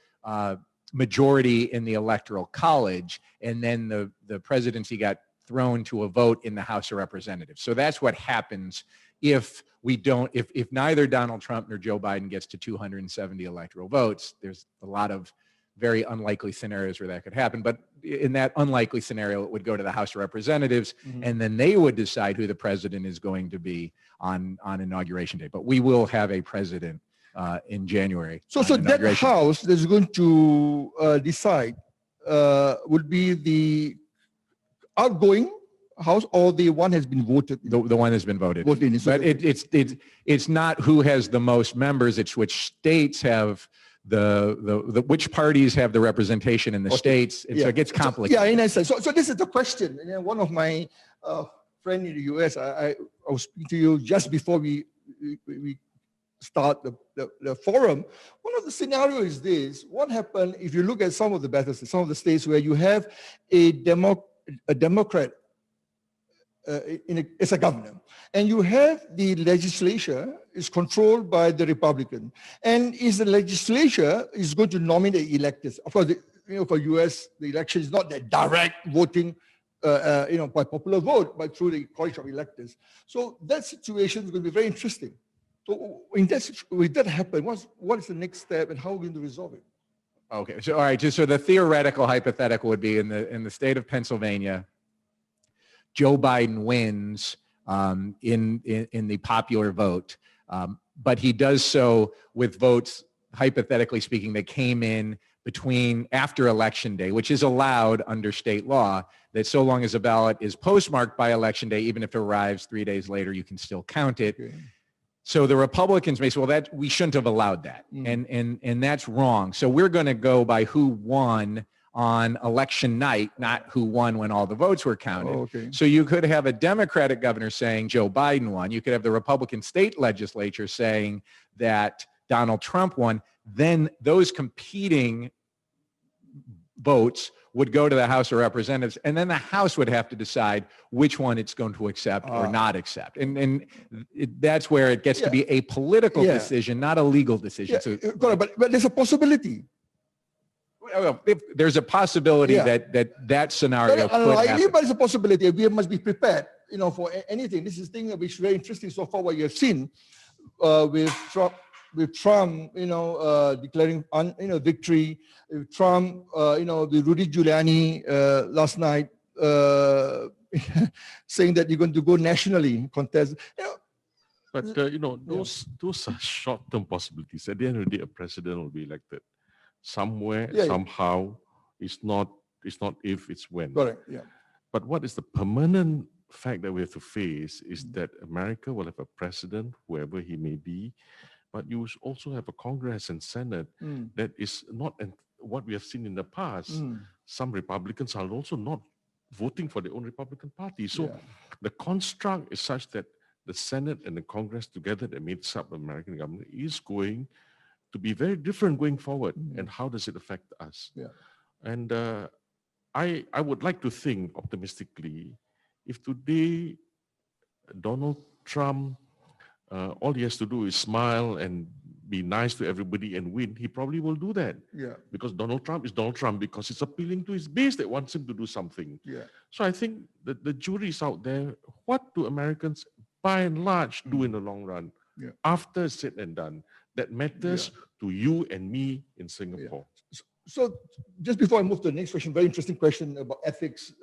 Speaker 3: majority in the Electoral College, and then the presidency got thrown to a vote in the House of Representatives. So that's what happens if we don't, if neither Donald Trump nor Joe Biden gets to 270 electoral votes. There's a lot of very unlikely scenarios where that could happen. But in that unlikely scenario, it would go to the House of Representatives, and then they would decide who the president is going to be on Inauguration Day. But we will have a president in January.
Speaker 1: So that House that's going to decide would be the outgoing House, or the one has been voted?
Speaker 3: The one has been voted.
Speaker 1: But
Speaker 3: it's not who has the most members. It's which states have which parties have the representation in the states. And so it gets complicated.
Speaker 1: In a sense. So this is the question. And one of my friend in the US, I was speaking to you just before we start the forum. One of the scenarios is this: what happened if you look at some of the states where you have a Democrat as a governor, and you have the legislature is controlled by the Republican, and is the legislature is going to nominate electors. Of course, for US, the election is not that direct voting, by popular vote, but through the college of electors. So that situation is going to be very interesting. So with that happen, what is the next step, and how are we going to resolve it?
Speaker 3: Okay, so all right, so the theoretical hypothetical would be in the state of Pennsylvania, Joe Biden wins in the popular vote, but he does so with votes, hypothetically speaking, that came in after Election Day, which is allowed under state law, that so long as a ballot is postmarked by Election Day, even if it arrives 3 days later, you can still count it. Okay. So the Republicans may say, well, we shouldn't have allowed that, and that's wrong. So we're going to go by who won on election night, not who won when all the votes were counted.
Speaker 1: Oh, okay.
Speaker 3: So you could have a Democratic governor saying Joe Biden won. You could have the Republican state legislature saying that Donald Trump won. Then those competing votes would go to the House of Representatives, and then the House would have to decide which one it's going to accept or not accept. And that's where it gets to be a political decision, not a legal decision.
Speaker 1: So, but there's a possibility.
Speaker 3: Well, there's a possibility that scenario could happen.
Speaker 1: But it's a possibility. We must be prepared, for anything. This is thing which is very interesting so far. What you have seen with Trump, declaring victory. With Trump, with Rudy Giuliani last night saying that you're going to go nationally contest.
Speaker 4: But those are short-term possibilities. At the end of the day, a president will be elected somewhere, somehow. It's not if, it's when.
Speaker 1: Correct. Yeah.
Speaker 4: But what is the permanent fact that we have to face is that America will have a president, whoever he may be, but you also have a Congress and Senate that is not what we have seen in the past. Some Republicans are also not voting for their own Republican Party. So the construct is such that the Senate and the Congress together that makes up the American government is going to be very different going forward. And how does it affect us?
Speaker 1: Yeah.
Speaker 4: And I would like to think optimistically, if today Donald Trump, all he has to do is smile and be nice to everybody and win, he probably will do that.
Speaker 1: Yeah.
Speaker 4: Because Donald Trump is Donald Trump, because it's appealing to his base that wants him to do something.
Speaker 1: Yeah.
Speaker 4: So I think that the jury's out there. What do Americans by and large do in the long run?
Speaker 1: Yeah.
Speaker 4: After it's said and done, that matters to you and me in Singapore.
Speaker 1: Yeah. So just before I move to the next question, very interesting question about ethics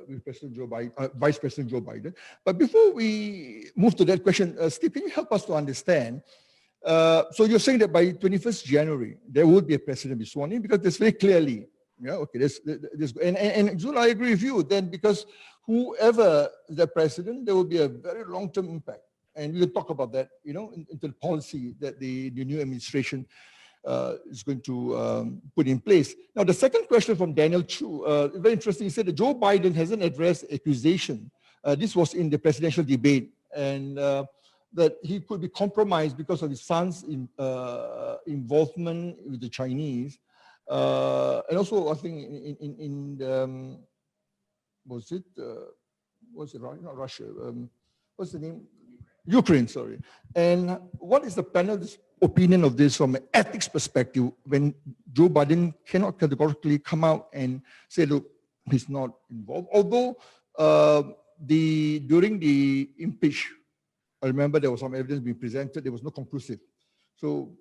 Speaker 1: with President Joe Biden, Vice President Joe Biden. But before we move to that question, Steve, can you help us to understand? So you're saying that by 21st January, there would be a president be sworn in, because there's very clearly, and Zul, I agree with you, then because whoever the president, there will be a very long-term impact. And we will talk about that, into the policy that the new administration is going to put in place. Now, the second question from Daniel Chu, very interesting. He said that Joe Biden hasn't addressed accusation. This was in the presidential debate, and that he could be compromised because of his son's involvement with the Chinese. And also, I think was it not Russia? What's the name? Ukraine, sorry. And what is the panel's opinion of this from an ethics perspective when Joe Biden cannot categorically come out and say, look, he's not involved? Although during the impeach, I remember there was some evidence being presented, there was no conclusive. So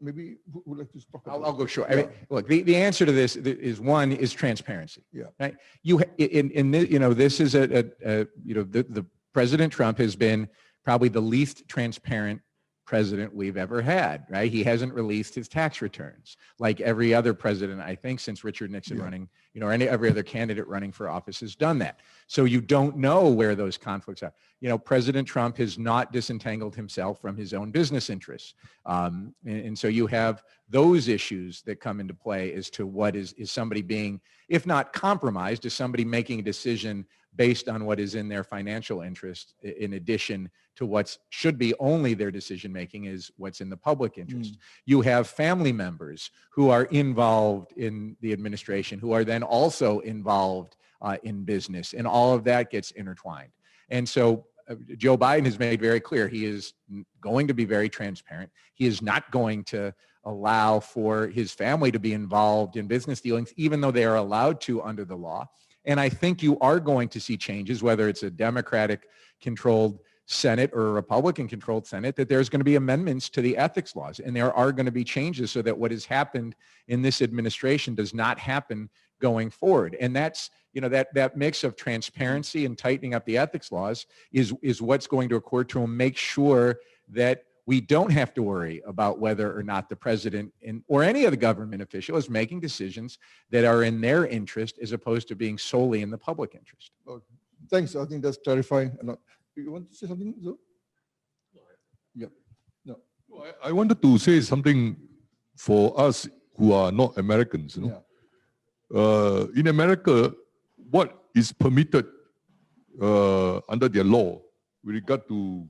Speaker 1: maybe who would like to talk about
Speaker 3: I'll go short.
Speaker 1: Yeah.
Speaker 3: I mean, look, the answer to this is one is transparency.
Speaker 1: Yeah.
Speaker 3: Right. This is the President Trump has been probably the least transparent president we've ever had, right? He hasn't released his tax returns like every other president, I think, since Richard Nixon running, or every other candidate running for office has done that. So you don't know where those conflicts are. President Trump has not disentangled himself from his own business interests. And so you have those issues that come into play as to what is somebody being, if not compromised, is somebody making a decision based on what is in their financial interest, in addition to what should be only their decision making is what's in the public interest. You have family members who are involved in the administration, who are then also involved in business, and all of that gets intertwined. And so Joe Biden has made very clear he is going to be very transparent. He is not going to allow for his family to be involved in business dealings, even though they are allowed to under the law. And I think you are going to see changes, whether it's a Democratic-controlled Senate or a Republican-controlled Senate, that there's going to be amendments to the ethics laws. And there are going to be changes so that what has happened in this administration does not happen going forward. And that's, that mix of transparency and tightening up the ethics laws is what's going to occur to make sure that we don't have to worry about whether or not the president or any of the government official is making decisions that are in their interest as opposed to being solely in the public interest.
Speaker 1: Okay. Thanks. I think that's clarifying. You want to say something, Zo? Yeah. No.
Speaker 2: I wanted to say something for us who are not Americans. In America, what is permitted under their law with regard to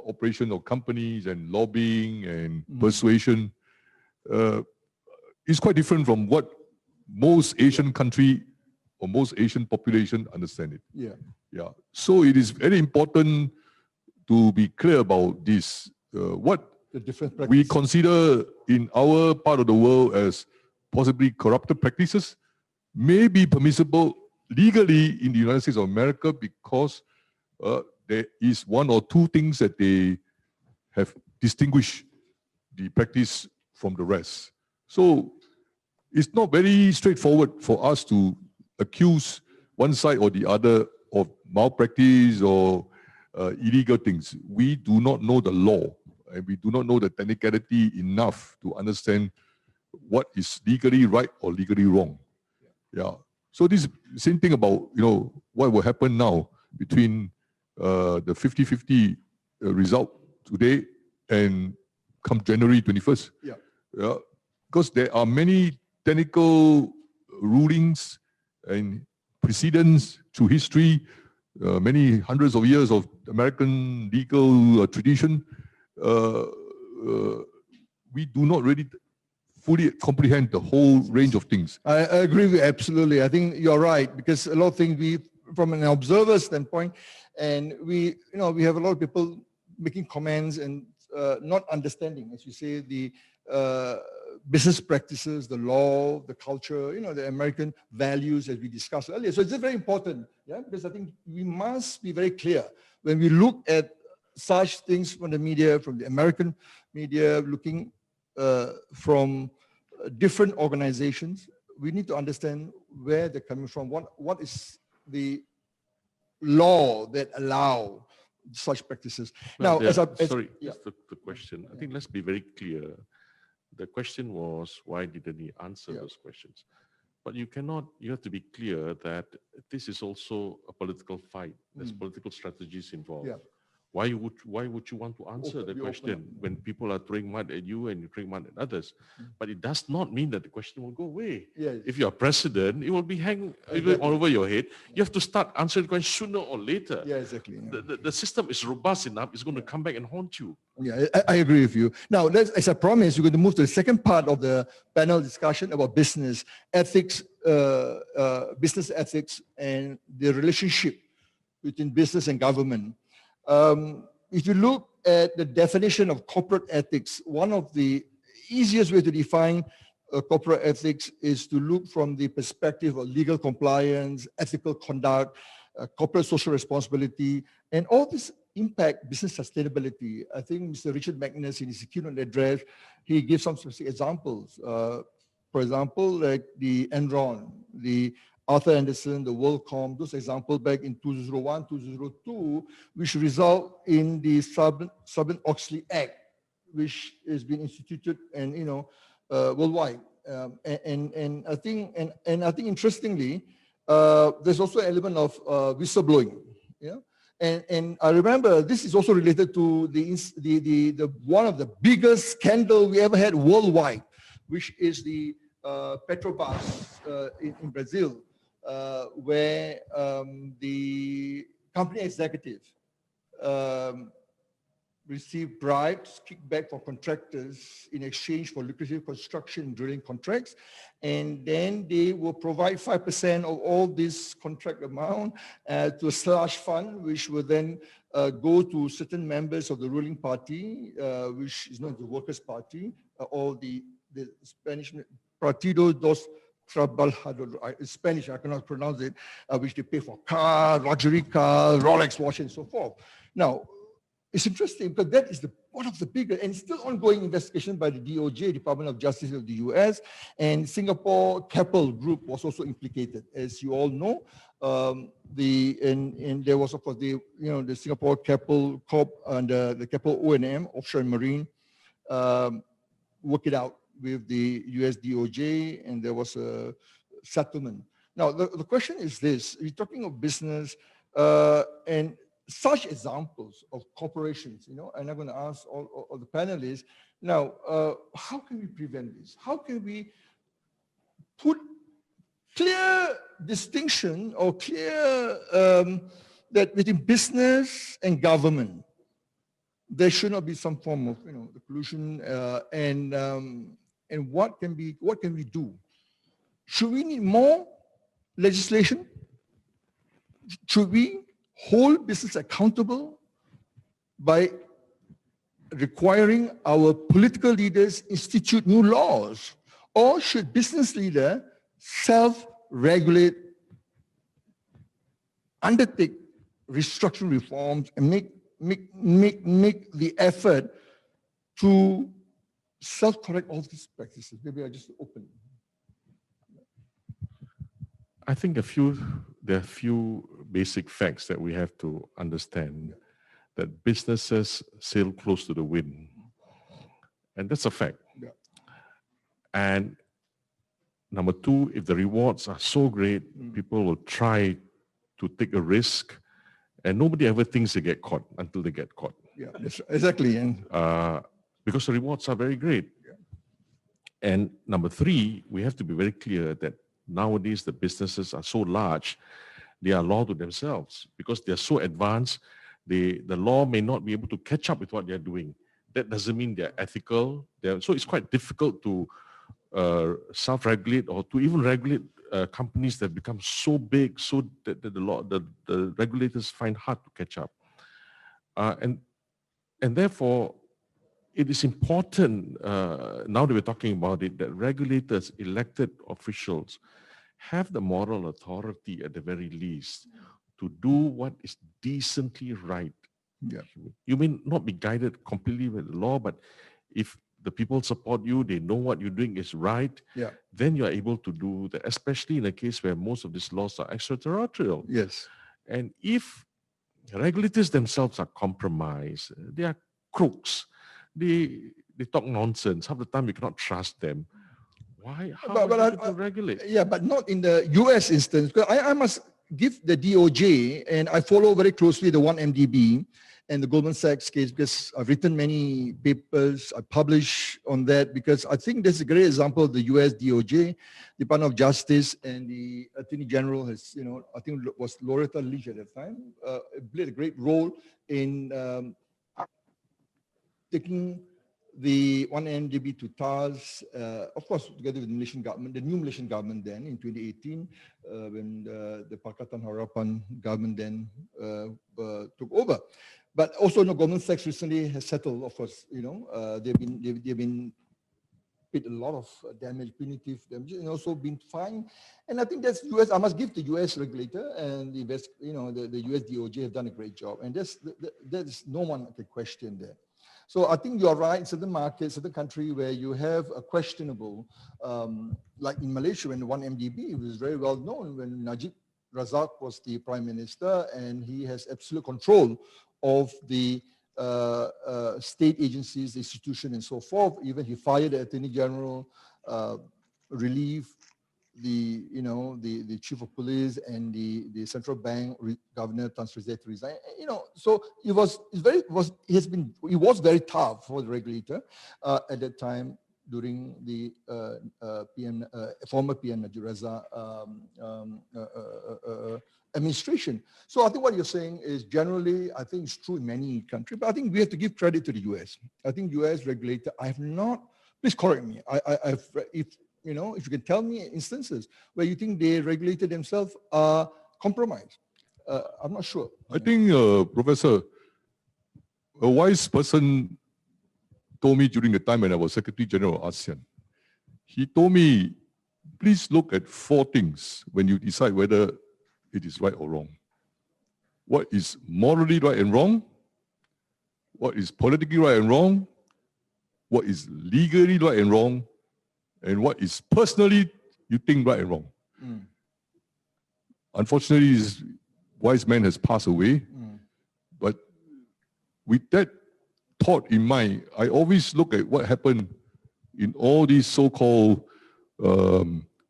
Speaker 2: operation of companies and lobbying and persuasion is quite different from what most Asian country or most Asian population understand it. Yeah. So it is very important to be clear about this. What
Speaker 1: The different
Speaker 2: we
Speaker 1: practices.
Speaker 2: consider in our part of the world as possibly corrupted practices may be permissible legally in the United States of America because there is one or two things that they have distinguished the practice from the rest. So it's not very straightforward for us to accuse one side or the other of malpractice or illegal things. We do not know the law, and we do not know the technicality enough to understand what is legally right or legally wrong. Yeah. So this same thing about what will happen now between the 50-50 result today and come January 21st. Yeah. Because there are many technical rulings and precedents through history, many hundreds of years of American legal tradition. We do not really fully comprehend the whole range of things.
Speaker 1: I agree with you absolutely. I think you're right, because a lot of things from an observer standpoint, and we have a lot of people making comments and not understanding, as you say, the business practices, the law, the culture, the American values as we discussed earlier. So it's very important, because I think we must be very clear when we look at such things from the media, from the American media, looking from different organizations. We need to understand where they're coming from. What is the law that allow such practices?
Speaker 4: Well,
Speaker 1: now,
Speaker 4: sorry, just the question. I think let's be very clear. The question was, why didn't he answer those questions? But you have to be clear that this is also a political fight. There's political strategies involved. Why would you want to answer the
Speaker 1: be
Speaker 4: question
Speaker 1: open.
Speaker 4: when people are throwing mud at you and you throwing mud at others? But it does not mean that the question will go away.
Speaker 1: Yes.
Speaker 4: If you're president, it will be hanging all over your head. You have to start answering the question sooner or later.
Speaker 1: Yeah, exactly. Yeah.
Speaker 4: The system is robust enough, it's going to come back and haunt you.
Speaker 1: Yeah, I agree with you. Now, as I promised, we're going to move to the second part of the panel discussion about business ethics, business ethics, and the relationship between business and government. If you look at the definition of corporate ethics, one of the easiest way to define corporate ethics is to look from the perspective of legal compliance, ethical conduct, corporate social responsibility, and all this impact business sustainability. I think Mr. Richard Magnus, in his keynote address, he gives some specific examples. For example, like the Enron, the Arthur Andersen, the WorldCom, those examples back in 2001, 2002, which result in the Sarbanes-Oxley Act, which has been instituted and worldwide. And I think interestingly, there's also an element of whistleblowing. Yeah. And I remember this is also related to the one of the biggest scandal we ever had worldwide, which is the Petrobras in Brazil, where the company executive received bribes, kickback from contractors in exchange for lucrative construction and drilling contracts. And then they will provide 5% of all this contract amount to a slush fund, which will then go to certain members of the ruling party, which is known as the Workers' Party, or the Spanish Partido dos Trabajadores, Spanish, I cannot pronounce it, which they pay for car, luxury car, Rolex watch, and so forth. Now, it's interesting because that is one of the bigger and still ongoing investigation by the DOJ, Department of Justice of the US, and Singapore Keppel Group was also implicated. As you all know, and there was of course the Singapore Keppel Corp and the Keppel O&M, Offshore and Marine, work it out with the US DOJ, and there was a settlement. Now the question is this: we're talking of business and such examples of corporations, and I'm going to ask all the panelists, now, how can we prevent this? How can we put clear distinction or clear that between business and government, there should not be some form of, collusion, and what can we do? Should we need more legislation? Should we hold business accountable by requiring our political leaders institute new laws? Or should business leaders self-regulate, undertake restructuring reforms, and make the effort to self-correct all these practices? Maybe I just open.
Speaker 4: I think there are a few basic facts that we have to understand, that businesses sail close to the wind. And that's a fact.
Speaker 1: Yeah.
Speaker 4: And number two, if the rewards are so great, people will try to take a risk, and nobody ever thinks they get caught until they get caught.
Speaker 1: Yeah, exactly. And
Speaker 4: because the rewards are very great.
Speaker 1: Yeah.
Speaker 4: And number three, we have to be very clear that nowadays the businesses are so large, they are law to themselves because they are so advanced. The law may not be able to catch up with what they're doing. That doesn't mean they're ethical. So it's quite difficult to self-regulate or to even regulate companies that become so big, so that the regulators find hard to catch up. And therefore, it is important, now that we're talking about it, that regulators, elected officials, have the moral authority at the very least to do what is decently right.
Speaker 1: yeah,
Speaker 4: You may not be guided completely by the law, but if the people support you, they know what you're doing is right,
Speaker 1: yeah,
Speaker 4: then you're able to do that, especially in a case where most of these laws are extraterritorial.
Speaker 1: yes,
Speaker 4: And if regulators themselves are compromised, they are crooks, they talk nonsense. Half the time you cannot trust them. Why? How are you going to regulate?
Speaker 1: yeah, but not in the US instance. Because I must give the DOJ, and I follow very closely the 1MDB, and the Goldman Sachs case, because I've written many papers, I publish on that, because I think that's a great example of the US DOJ, Department of Justice, and the Attorney General has, I think it was Loretta Lynch at that time, played a great role in taking the 1MDB to task, of course, together with the Malaysian government, the new Malaysian government then in 2018, when the Pakatan Harapan government then took over. But also, Goldman Sachs recently has settled, of course, they've been paid a lot of damage, punitive damage, and also been fined. And I think that's US, I must give the US regulator and the US DOJ have done a great job. And there's no one can question that. So I think you're right, in certain markets, certain country where you have a questionable, like in Malaysia, when 1MDB, it was very well known when Najib Razak was the prime minister, and he has absolute control of the state agencies, institution, and so forth. Even he fired the Attorney General, relieved the chief of police and the central bank governor Tan Sri Zai to resign. So he was very tough for the regulator at that time during the former PM Najib Razak administration. So I think what you're saying is generally, I think it's true in many countries, but I think we have to give credit to the US. I think US regulator, I have not, please correct me, if you can tell me instances where you think they regulated themselves compromised. I'm not sure.
Speaker 2: I think, Professor, a wise person told me during the time when I was Secretary General of ASEAN, he told me, please look at 4 things when you decide whether it is right or wrong. What is morally right and wrong? What is politically right and wrong? What is legally right and wrong? And what is personally you think right and wrong? Unfortunately, this wise man has passed away. But with that thought in mind, I always look at what happened in all these so-called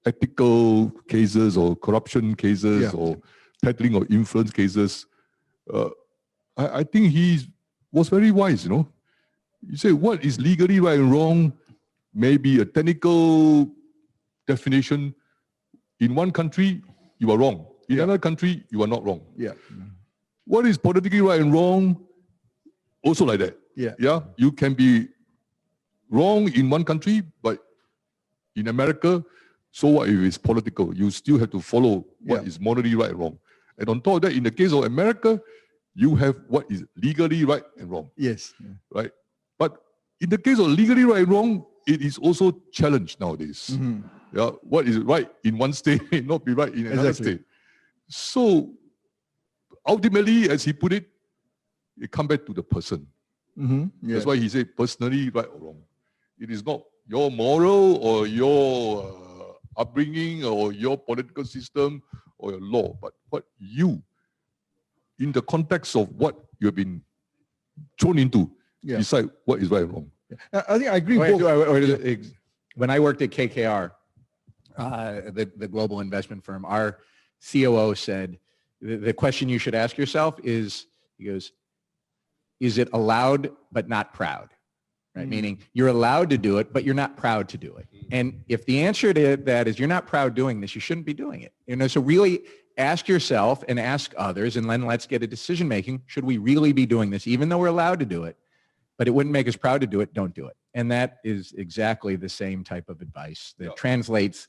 Speaker 2: ethical cases or corruption cases or peddling of influence cases. I think he was very wise, You say what is legally right and wrong may be a technical definition. In one country, you are wrong. In another country, you are not wrong. What is politically right and wrong? Also like that. You can be wrong in one country, but in America, so what if it's political? You still have to follow what is morally right and wrong. And on top of that, in the case of America, you have what is legally right and wrong. Right? But in the case of legally right and wrong, it is also challenged nowadays. What is right in one state may not be right in another state. So ultimately, as he put it, it comes back to the person. That's why he said personally right or wrong. It is not your moral or your upbringing or your political system or your law, but what you, in the context of what you have been thrown into, decide what is right and wrong.
Speaker 1: I think I agree.
Speaker 3: When I worked at KKR, the global investment firm, our COO said, the question you should ask yourself is, he goes, is it allowed but not proud? Right? Meaning you're allowed to do it, but you're not proud to do it. And if the answer to that is you're not proud doing this, you shouldn't be doing it. So really ask yourself and ask others, and then let's get a decision making. Should we really be doing this, even though we're allowed to do it? But it wouldn't make us proud to do it, don't do it. And that is exactly the same type of advice that translates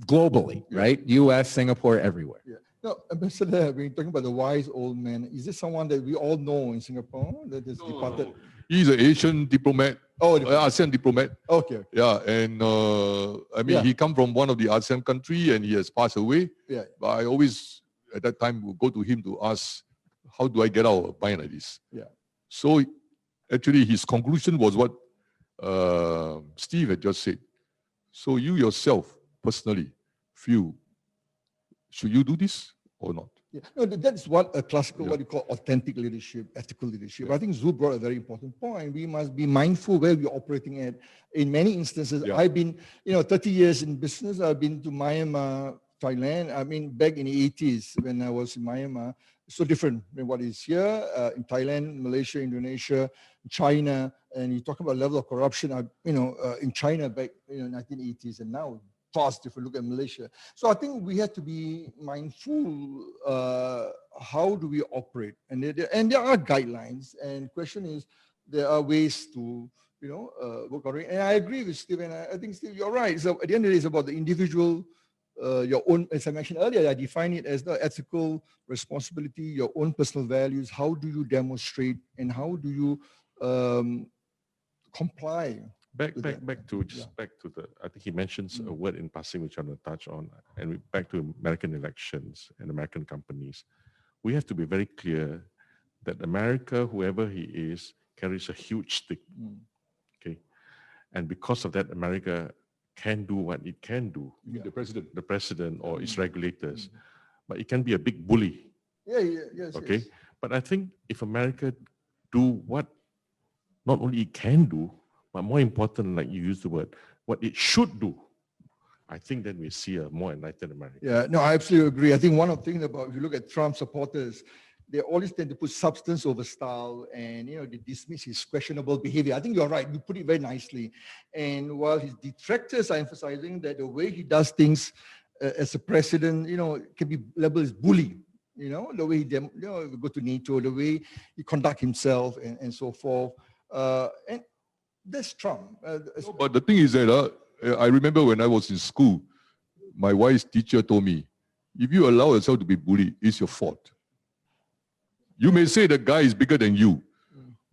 Speaker 3: globally, right? US, Singapore, everywhere.
Speaker 1: No, Ambassador, when you're talking about the wise old man, is this someone that we all know in Singapore that has departed?
Speaker 2: He's an Asian diplomat. ASEAN diplomat.
Speaker 1: Okay.
Speaker 2: Yeah, and I mean, he come from one of the ASEAN country and he has passed away. But I always, at that time, would go to him to ask, how do I get out of a bind like this? So actually, his conclusion was what Steve had just said. So you yourself, personally, feel, should you do this or not?
Speaker 1: No, that's what a classical, what you call authentic leadership, ethical leadership. I think Zul brought a very important point. We must be mindful where we're operating at. In many instances, I've been, 30 years in business. I've been to Myanmar, Thailand. I mean, back in the 80s when I was in Myanmar, so different than what is here in Thailand, Malaysia, Indonesia, China, and you talk about level of corruption, in China back in the 1980s and now vast different. Look at Malaysia. So I think we have to be mindful how do we operate, and there are guidelines. And question is, there are ways to work on it. And I agree with Steve, and I think Steve, you're right. So at the end of the day, it's about the individual. Your own, as I mentioned earlier, I define it as the ethical responsibility, your own personal values. How do you demonstrate and how do you comply?
Speaker 4: Back to the, I think he mentions a word in passing which I'm going to touch on, and back to American elections and American companies. We have to be very clear that America, whoever he is, carries a huge stick. Okay, and because of that, America can do what it can do.
Speaker 2: The
Speaker 4: president or its regulators, but it can be a big bully.
Speaker 1: Yes.
Speaker 4: Okay, but I think if America do what not only it can do, but more important, like you used the word, what it should do, I think then we see a more enlightened America.
Speaker 1: Yeah, no, I absolutely agree. I think one of the things about, if you look at Trump supporters, they always tend to put substance over style, and they dismiss his questionable behavior. I think you're right. You put it very nicely. And while his detractors are emphasizing that the way he does things as a president, can be labeled as bully. The way he go to NATO, the way he conduct himself, and so forth. And that's Trump.
Speaker 2: No, but the thing is that I remember when I was in school, my wife's teacher told me, if you allow yourself to be bullied, it's your fault. You may say the guy is bigger than you,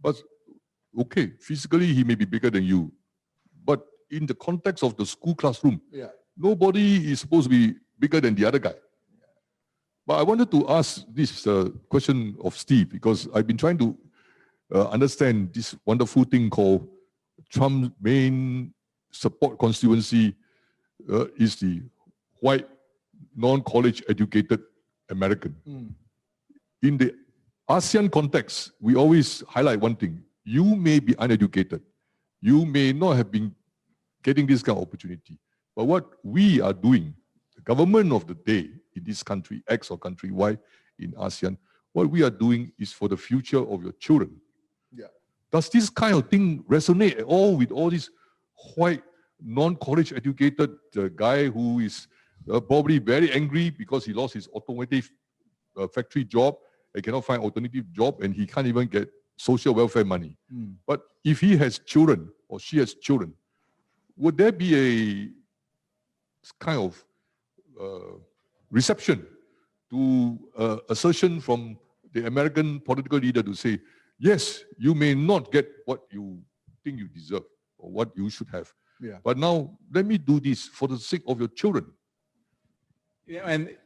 Speaker 2: but okay, physically he may be bigger than you, but in the context of the school classroom, nobody is supposed to be bigger than the other guy. But I wanted to ask this question of Steve, because I've been trying to understand this wonderful thing called Trump's main support constituency is the white, non-college educated American. In the ASEAN context, we always highlight one thing. You may be uneducated. You may not have been getting this kind of opportunity. But what we are doing, the government of the day in this country, X or country Y in ASEAN, what we are doing is for the future of your children. Does this kind of thing resonate at all with all these white, non-college educated guy who is probably very angry because he lost his automotive factory job, he cannot find alternative job, and he can't even get social welfare money. But if he has children or she has children, would there be a kind of reception to assertion from the American political leader to say, yes, you may not get what you think you deserve or what you should have. But now let me do this for the sake of your children.
Speaker 3: And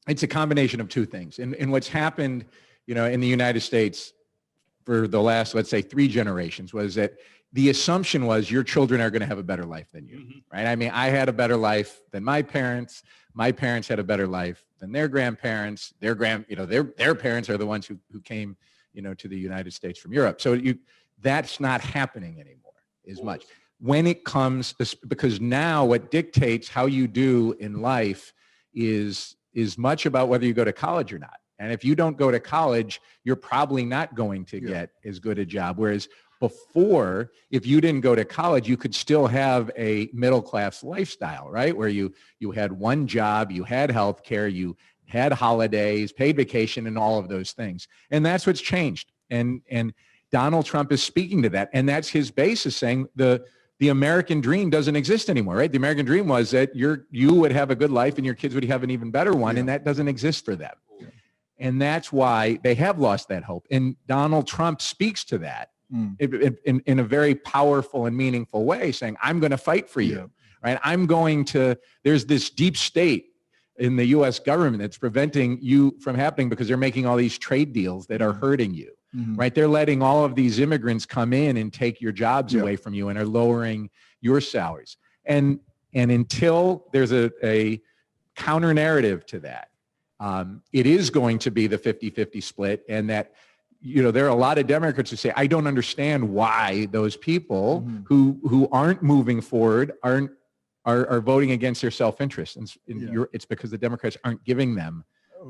Speaker 3: it's a combination of two things. And what's happened, in the United States for the last, let's say, 3 generations was that the assumption was your children are going to have a better life than you, right? I mean, I had a better life than my parents. My parents had a better life than their grandparents. Their parents are the ones who came, to the United States from Europe. So that's not happening anymore as much. When it comes, because now what dictates how you do in life is much about whether you go to college or not. And if you don't go to college, you're probably not going to get as good a job. Whereas before, if you didn't go to college, you could still have a middle-class lifestyle, right? Where you had one job, you had health care, you had holidays, paid vacation, and all of those things. And that's what's changed. And Donald Trump is speaking to that. And that's his basis, saying the American dream doesn't exist anymore, right? The American dream was that you would have a good life and your kids would have an even better one, and that doesn't exist for them. And that's why they have lost that hope. And Donald Trump speaks to that in a very powerful and meaningful way, saying, I'm going to fight for you, right? There's this deep state in the U.S. government that's preventing you from happening because they're making all these trade deals that are hurting you, right? They're letting all of these immigrants come in and take your jobs away from you and are lowering your salaries. And until there's a counter narrative to that, it is going to be the 50-50 split, and that, there are a lot of Democrats who say, I don't understand why those people who aren't moving forward are voting against their self-interest. And it's because the Democrats aren't giving them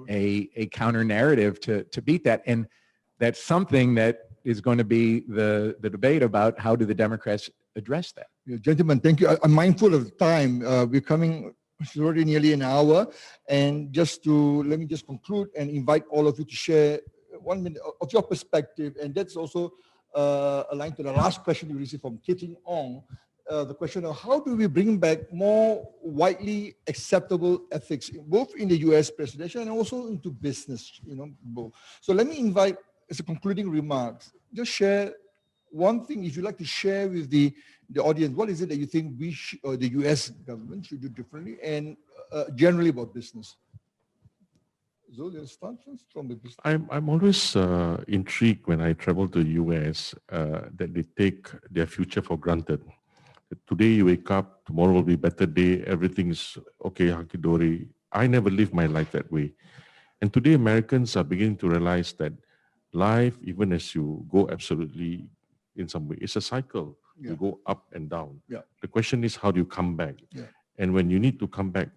Speaker 3: a counter narrative to beat that. And that's something that is going to be the debate about how do the Democrats address that.
Speaker 1: Yeah, gentlemen, thank you. I'm mindful of the time. We're coming, it's already nearly an hour. And let me just conclude and invite all of you to share 1 minute of your perspective. And that's also aligned to the last question you received from Keng Ong. The question of how do we bring back more widely acceptable ethics, both in the US presidential and also into business, both. So let me invite, as a concluding remarks, just share one thing, if you'd like to share with the audience, what is it that you think we or the US government should do differently, and generally about business? Zul, you'll start first from the business.
Speaker 4: I'm always intrigued when I travel to the US that they take their future for granted. Today you wake up, tomorrow will be a better day, everything is okay, hunky-dory. I never lived my life that way. And today Americans are beginning to realize that life, even as you go absolutely in some way, it's a cycle.
Speaker 1: Yeah.
Speaker 4: You go up and down.
Speaker 1: Yeah.
Speaker 4: The question is, how do you come back?
Speaker 1: Yeah.
Speaker 4: And when you need to come back,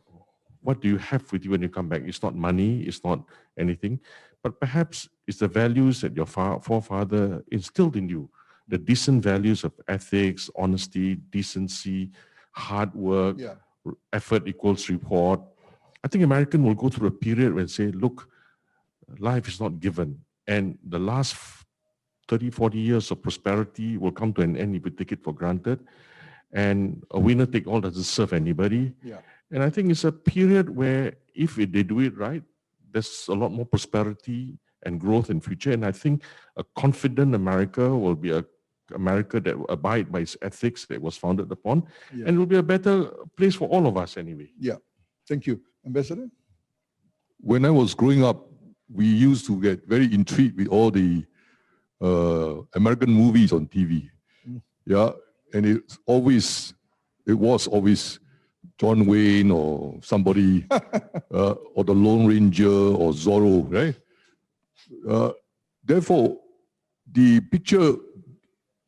Speaker 4: what do you have with you when you come back? It's not money, it's not anything, but perhaps it's the values that your forefather instilled in you, the decent values of ethics, honesty, decency, hard work,
Speaker 1: Yeah.
Speaker 4: effort equals reward. I think American will go through a period when say, look, life is not given. And the last 30, 40 years of prosperity will come to an end if you take it for granted. And a winner take all doesn't serve anybody.
Speaker 1: Yeah.
Speaker 4: And I think it's a period where if they do it right, there's a lot more prosperity and growth in future. And I think a confident America will be a America that will abide by its ethics that was founded upon,
Speaker 1: Yeah.
Speaker 4: and will be a better place for all of us anyway.
Speaker 1: Yeah. Thank you. Ambassador?
Speaker 2: When I was growing up, we used to get very intrigued with all the American movies on TV. Yeah, and it was always John Wayne or somebody, or the Lone Ranger or Zorro, right? Therefore, the picture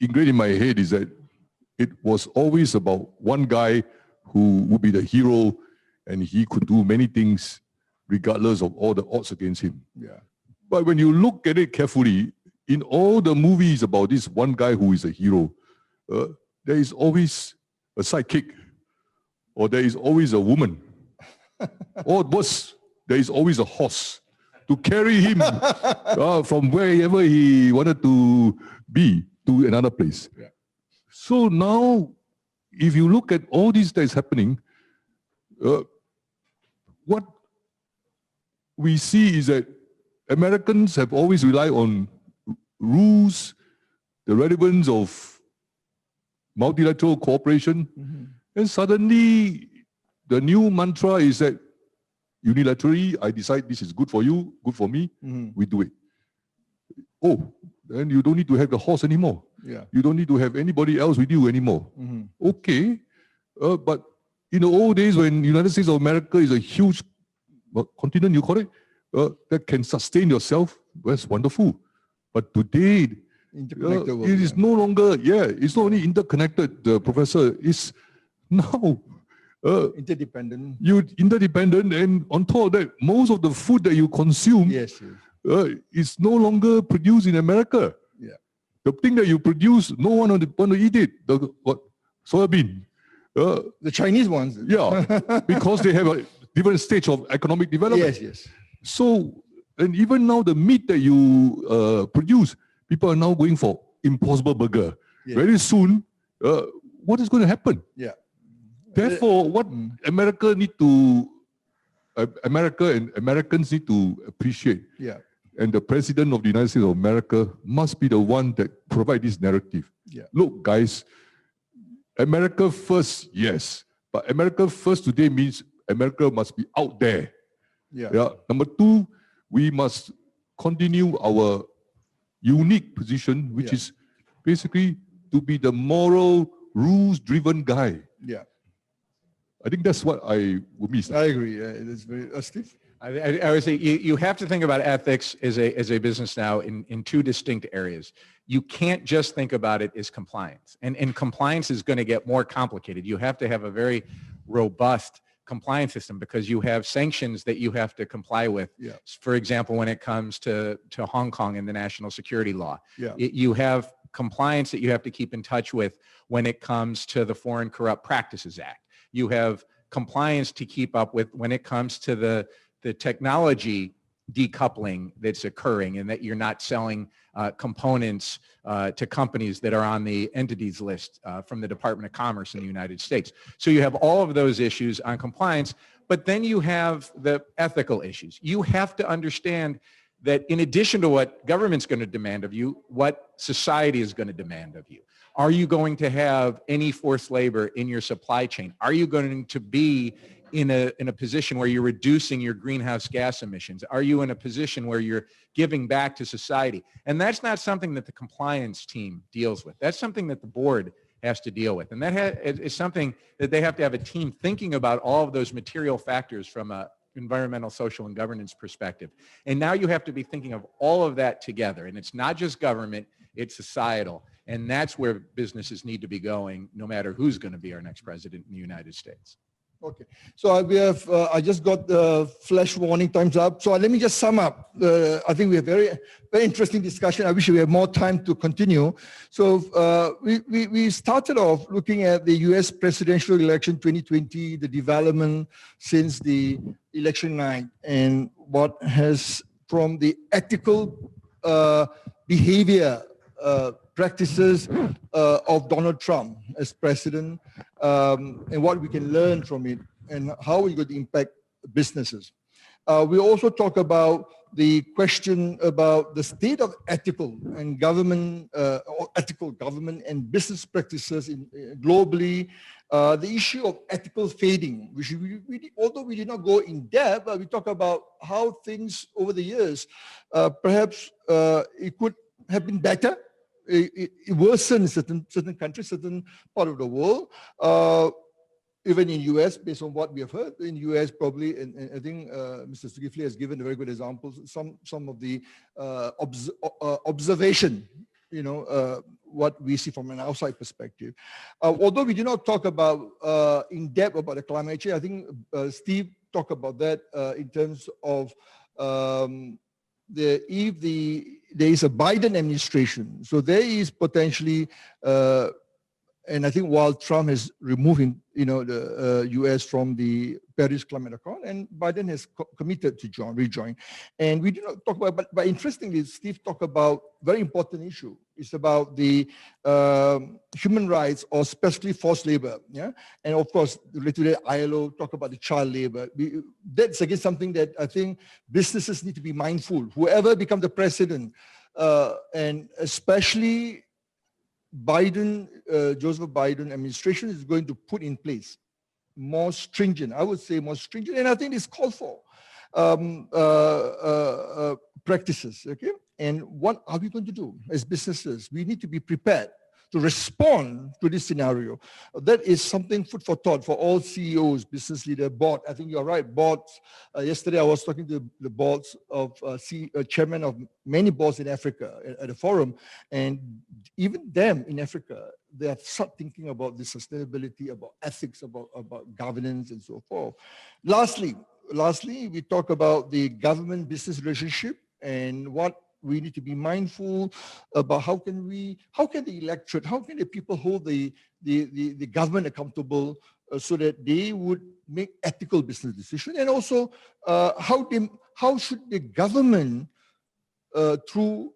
Speaker 2: ingrained in my head is that it was always about one guy who would be the hero, and he could do many things regardless of all the odds against him.
Speaker 1: Yeah.
Speaker 2: But when you look at it carefully, in all the movies about this one guy who is a hero, there is always a sidekick, or there is always a woman, or worse, there is always a horse to carry him from wherever he wanted to be to another place.
Speaker 1: Yeah.
Speaker 2: So now, if you look at all this that is happening, what we see is that Americans have always relied on rules, the relevance of multilateral cooperation, and suddenly the new mantra is that unilaterally, I decide this is good for you, good for me, we do it. Oh, then you don't need to have the horse anymore.
Speaker 1: Yeah.
Speaker 2: You don't need to have anybody else with you anymore. Okay, but in the old days when United States of America is a huge continent, you call it, that can sustain yourself, that's wonderful. But today, it is no longer, it's not only interconnected, Professor, it's now
Speaker 1: interdependent.
Speaker 2: You're interdependent, and on top of that, most of the food that you consume is no longer produced in America.
Speaker 1: Yeah.
Speaker 2: The thing that you produce, no one want to eat it. The soybean.
Speaker 1: The Chinese ones.
Speaker 2: Yeah, because they have a different stage of economic development.
Speaker 1: Yes, yes.
Speaker 2: So, and even now the meat that you produce, people are now going for Impossible Burger.
Speaker 1: Yeah.
Speaker 2: Very soon, what is going to happen?
Speaker 1: Yeah.
Speaker 2: Therefore, what America and Americans need to appreciate, and the President of the United States of America must be the one that provide this narrative.
Speaker 1: Yeah.
Speaker 2: Look, guys, America first, yes, but America first today means America must be out there.
Speaker 1: Yeah.
Speaker 2: Number two, we must continue our unique position, which is basically to be the moral, rules-driven guy.
Speaker 1: Yeah.
Speaker 2: I think that's what I would miss.
Speaker 1: I agree. It is very, Steve?
Speaker 3: I would say you have to think about ethics as a business now in two distinct areas. You can't just think about it as compliance. And compliance is going to get more complicated. You have to have a very robust compliance system because you have sanctions that you have to comply with.
Speaker 1: Yeah.
Speaker 3: For example, when it comes to Hong Kong and the national security law,
Speaker 1: Yeah.
Speaker 3: you have compliance that you have to keep in touch with when it comes to the Foreign Corrupt Practices Act. You have compliance to keep up with when it comes to the technology decoupling that's occurring and that you're not selling components to companies that are on the entities list from the Department of Commerce in the United States. So you have all of those issues on compliance, but then you have the ethical issues. You have to understand that in addition to what government's going to demand of you, what society is going to demand of you. Are you going to have any forced labor in your supply chain? Are you going to be in a position where you're reducing your greenhouse gas emissions? Are you in a position where you're giving back to society? And that's not something that the compliance team deals with. That's something that the board has to deal with. And that is something that they have to have a team thinking about all of those material factors from a environmental, social, and governance perspective. And now you have to be thinking of all of that together. And it's not just government, it's societal. And that's where businesses need to be going, no matter who's going to be our next president in the United States.
Speaker 1: Okay, so we have, I just got the flash warning, time's up. So let me just sum up. I think we have very interesting discussion. I wish we had more time to continue. So we started off looking at the US presidential election 2020, the development since the election night, and what has from the ethical behavior practices of Donald Trump as president, and what we can learn from it, and how we're going to impact businesses. We also talk about the question about the state of ethical and government, or ethical government and business practices globally. The issue of ethical fading, which although we did not go in depth, we talk about how things over the years, perhaps it could have been better. It worsened in certain countries, certain part of the world, even in US, based on what we have heard. In US, probably, and I think Mr. Zulkifli has given very good examples, some of the observation, what we see from an outside perspective. Although we did not talk about in depth about the climate change, I think Steve talked about that in terms of if there is a Biden administration, so there is potentially, and I think while Trump has removed the U.S. from the Paris Climate Accord, and Biden has committed to rejoin, and we do not talk about, but interestingly, Steve talked about very important issue. It's about the human rights, or especially forced labor, yeah, and of course related to the ILO, talk about the child labor. That's again something that I think businesses need to be mindful. Whoever becomes the president, and especially Joseph Biden administration is going to put in place more stringent, I would say more stringent, and I think it's called for practices, okay? And what are we going to do as businesses? We need to be prepared to respond to this scenario. That is something food for thought for all CEOs, business leader, board. I think you're right, boards. Yesterday I was talking to the boards of chairman of many boards in Africa at a forum, and even them in Africa, they have started thinking about the sustainability, about ethics, about governance and so forth. Lastly, we talk about the government-business relationship and what we need to be mindful about. How can the electorate, how can the people hold the government accountable so that they would make ethical business decisions? And also, how should the government, through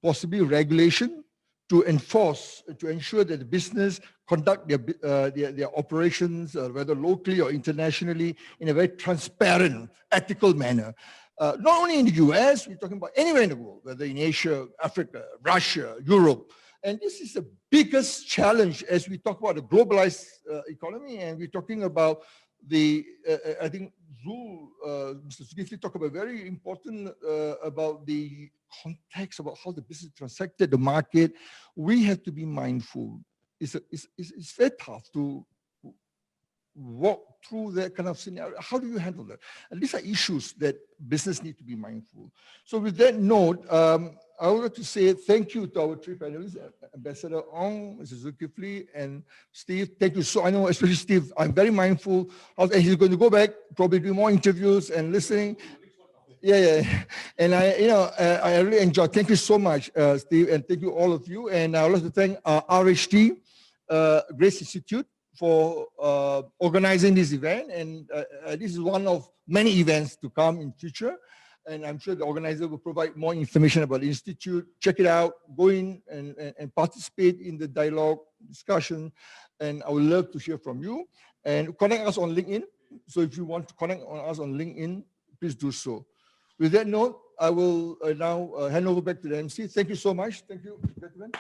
Speaker 1: possibly regulation, to enforce, to ensure that the business conduct their operations, whether locally or internationally, in a very transparent, ethical manner. Not only in the US, we're talking about anywhere in the world, whether in Asia, Africa, Russia, Europe. And this is the biggest challenge as we talk about the globalized economy, and we're talking about I think Mr. Zulkifli talked about very important about the context, about how the business transacted, the market. We have to be mindful. It's very tough to walk through that kind of scenario. How do you handle that? And these are issues that business need to be mindful. So with that note, I would like to say thank you to our three panelists, Ambassador Ong, Mr. Zulkifli, and Steve. Thank you so. I know, especially Steve. I'm very mindful. And he's going to go back, probably do more interviews and listening. Yeah. And I really enjoyed. Thank you so much, Steve, and thank you all of you. And I would like to thank RHT, Grace Institute, for organizing this event. And this is one of many events to come in future. And I'm sure the organizer will provide more information about the Institute. Check it out, go in and participate in the dialogue, discussion. And I would love to hear from you. And connect us on LinkedIn. So if you want to connect on us on LinkedIn, please do so. With that note, I will now hand over back to the MC. Thank you so much. Thank you, gentlemen.